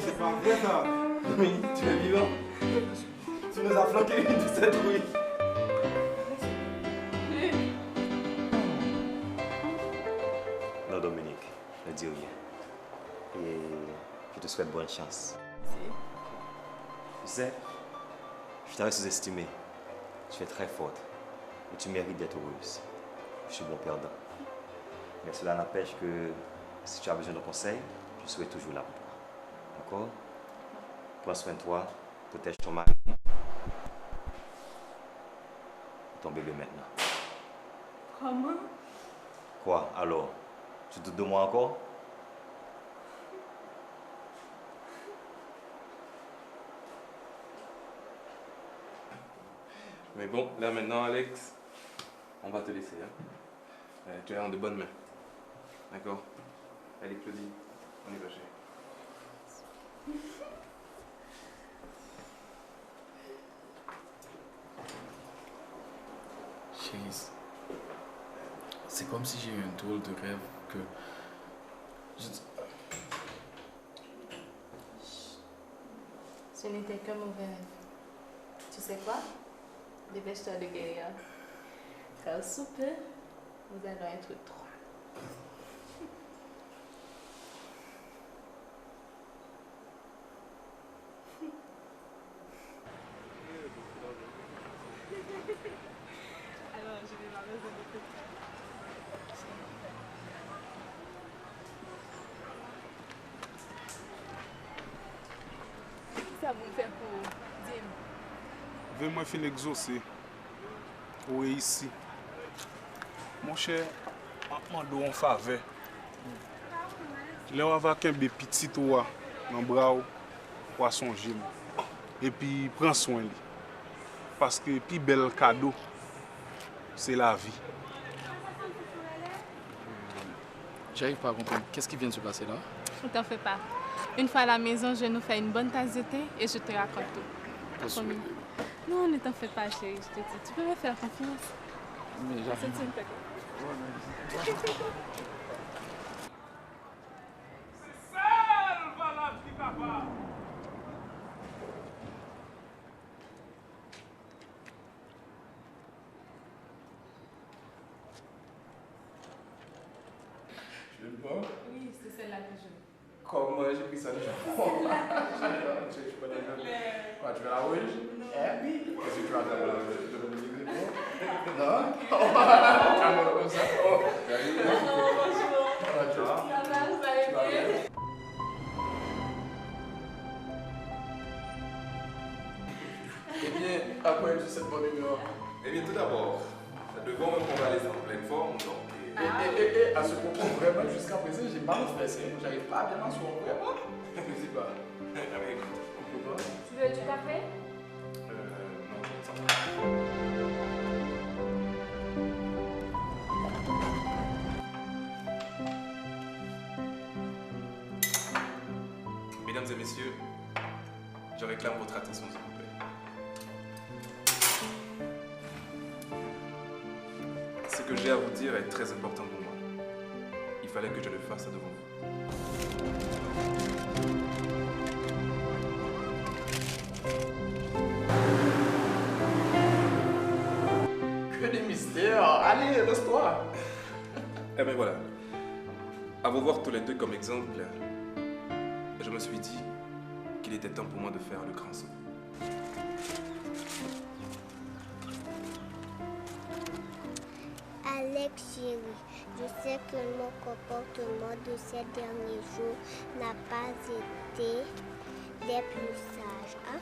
S14: C'est pas vrai ça. Dominique, tu es vivant. Tu nous as flanqué de cette rouille.
S8: Non, Dominique, ne dis rien. Et je te souhaite bonne chance. Tu sais, je t'avais sous-estimé. Tu es très forte. Et tu mérites d'être heureuse. Je suis bon perdant. Mais cela n'empêche que si tu as besoin de conseils, je serai toujours là pour toi. D'accord? Prends soin de toi, protège ton mari. Ton bébé maintenant.
S4: Comment?
S8: Quoi alors? Tu doutes de moi encore?
S3: Mais bon, là maintenant, Alex, on va te laisser. Hein. Tu es en de bonnes mains. D'accord? Allez, Claudie, on y va, chérie.
S2: Chérie, c'est comme si j'ai eu un drôle de rêve que...
S4: Ce n'était qu'un mauvais rêve. Tu sais quoi? Dépêche-toi de guérir. Car sous peu, nous allons être trois. Alors, je vais m'amuser beaucoup. Ça vous fait pour Dim.
S12: Vais-moi fin exaucer. Ou ici. Mon cher, je demande une faveur. Là, on va avoir un petit toit dans le bras ou songer. Et puis, prends soin de lui. Parce que le plus bel cadeau, c'est la vie.
S2: J'arrive pas à comprendre. Qu'est-ce qui vient de se passer là?
S4: Ne t'en fais pas. Une fois à la maison, je nous fais une bonne tasse de thé et je te raconte tout. Promis. Non, ne t'en fais pas, chérie, je te dis. Tu peux me faire confiance.
S2: Mais j'arrive.
S3: Tu veux le boire?
S4: Oui, c'est celle-là que je veux.
S3: Comment j'ai pris ça déjà? Tu peux la quoi, tu veux la rouge? Eh oui. Qu'est-ce que tu vas faire pour la rouge? Tu veux le livrer? Non? Calme-toi comme ça. Oh,
S4: bonjour.
S3: Tu vas?
S4: Ça va, vous allez bien?
S3: Eh bien, après cette bonne humeur. Eh bien, tout d'abord, devant me convalescer en pleine forme, donc. Et à ce propos, vraiment, jusqu'à présent, j'ai mal stressé. J'arrive pas à bien m'asseoir, vraiment. Je ne sais pas.
S4: Tu veux du café?
S3: Non, ça va. messieurs, je réclame votre attention, s'il vous plaît. Ce que j'ai à vous dire est très important pour moi. Il fallait que je le fasse devant vous.
S2: Que des mystères. Allez, lance-toi.
S3: Eh bien voilà. À vous voir tous les deux comme exemple, je me suis dit qu'il était temps pour moi de faire le grand saut.
S13: Alex, chérie, je sais que mon comportement de ces derniers jours n'a pas été des plus sages. Hein?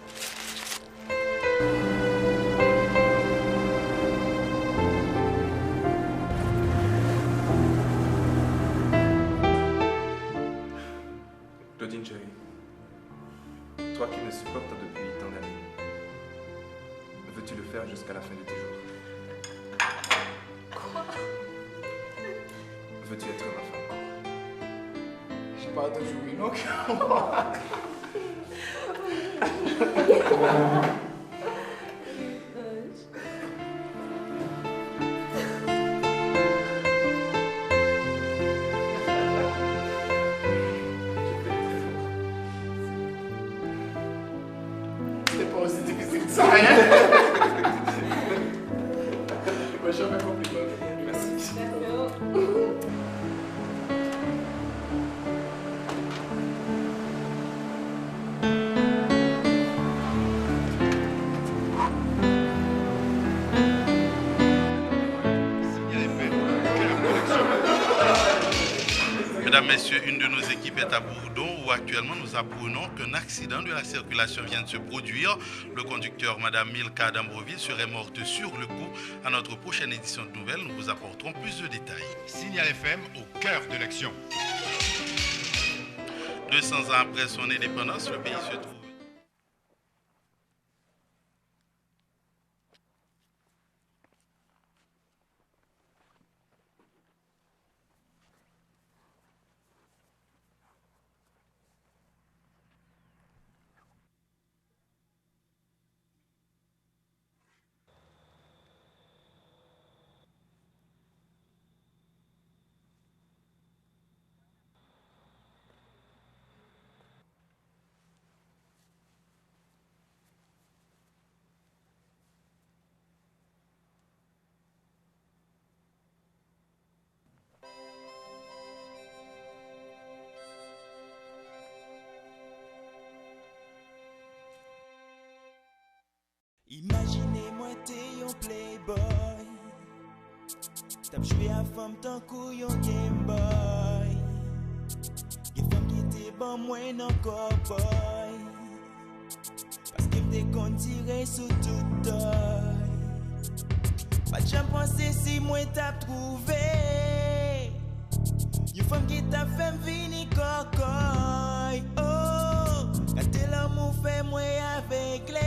S3: Claudine, chérie, toi qui me supportes depuis tant d'années, veux-tu le faire jusqu'à la fin de tes jours?
S2: Quoi?
S3: Veux-tu être ma femme?
S2: Je parle de jouer, non? C'est pas aussi difficile que ça, rien. Moi, je vais compliqué. Merci.
S15: Mesdames, Messieurs, une de nos équipes est à Bourdon où actuellement nous apprenons qu'un accident de la circulation vient de se produire. Le conducteur, Madame Milka d'Ambroville, serait morte sur le coup. À notre prochaine édition de nouvelles, nous vous apporterons plus de détails.
S10: Signal FM au cœur de l'action.
S15: 200 ans après son indépendance, le pays se trouve.
S16: Imaginez-moi t'es un playboy, t'as joué à femme tant qu'on yon Game Boy. Y'a femme qui t'est bon moins non cowboy, parce que m'te kon tirer sous tout toy. Pas de jamais penser si moi t'as trouvé y'a femme qui t'a fait m'vini cocoy. Oh, quand t'es l'amour fait moi aveuglé.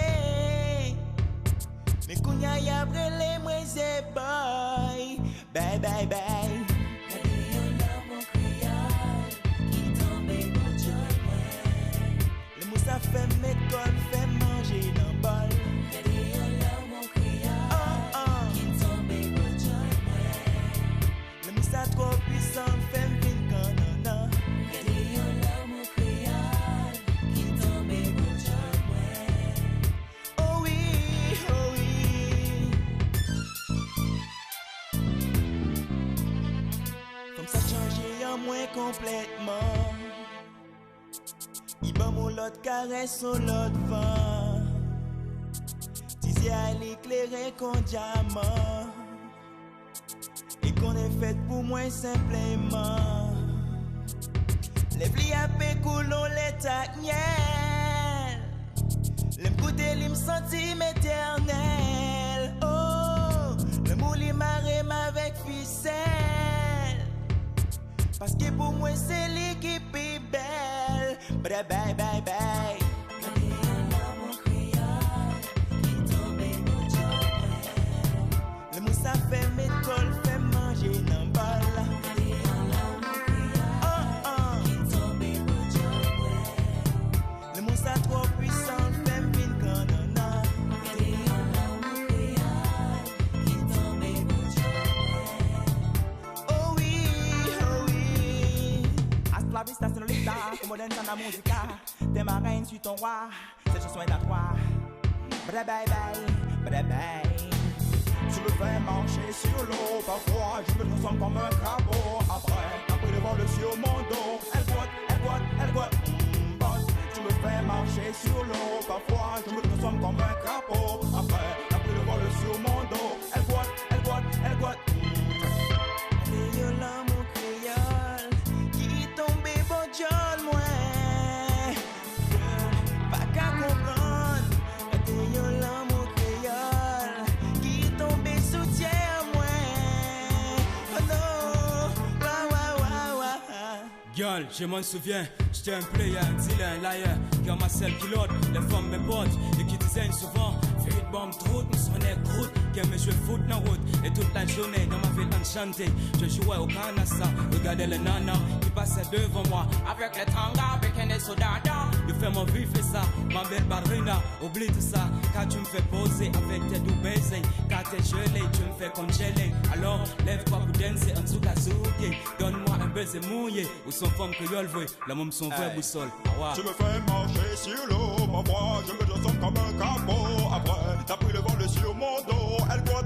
S16: Mais kounya y après les moi c'est bye, bye bye bye. Gade yon l'amour créole qui tombe bon joy moi. Le moussa fait mettre col, fait manger dans bol. Gade yon l'amour créole qui tombe bon joy moi. Le moussa trop puissant, fait m'vin canona. Gade yon l'amour créole qui tombe bon joy moi. Oh oui, oh oui. Ça change en moins complètement. Il bat mon l'autre caresse sur l'autre vent. Disait à l'éclairer qu'on diamant. Et qu'on est fait pour moi simplement. Les plis à pécoulon les tacniel. Les m'goûter les m'sentis m'éternel. Oh, le mouli marème avec ficelle. Parce que pour moi c'est l'équipe est belle. Bye bye bye bye. Gade yon l'amour créole qui tombe bon joy. Le moussa fait mettre col, fait manger dans bol. Gade yon l'amour créole qui tombe bon joy. moderne dans la musique. T'es ma reine, suis ton roi. Cette chanson est à toi. Bye bye bye, bye bye. Je me fais marcher sur l'eau, parfois je me transforme comme un crapaud. Après le vol sur mon dos, elle boite, botte. Je me fais marcher sur l'eau, parfois je me transforme comme un crapaud. Après le vol sur mon dos, elle boite. C'est Yola mon créole, qui tombe bon John moi. Pas qu'à comprendre, c'est Yola mon créole, qui tombe soutien moi. Oh non, wa.
S17: Girl, je m'en souviens, j'étais un player, un dealer, un liar, qui amassait le pilote, les femmes mes potes, et qui disaient souvent, fais une bombe trop, nous sonnait croûte, qui aimait jouer foot dans route, et toute la journée, dans ma ville enchantée, je jouais au canassa, regardais les nanas, qui passaient devant moi, avec les tangas, avec un sodada, je fais mon vie, fais ça, ma belle ballerina, oublie tout ça, quand tu me fais poser, avec tes doux baisers, quand t'es gelé, tu me fais congeler, alors, lève-toi pour danser, en dessous kazouké, donne-moi un baiser mouillé, ou son femme que y'a le vrai, la môme son vrai boussole.
S18: Tu me fais marcher sur l'eau, parfois je me transforme comme un capot. Après, t'as pris le vol sur mon dos, elle goûte.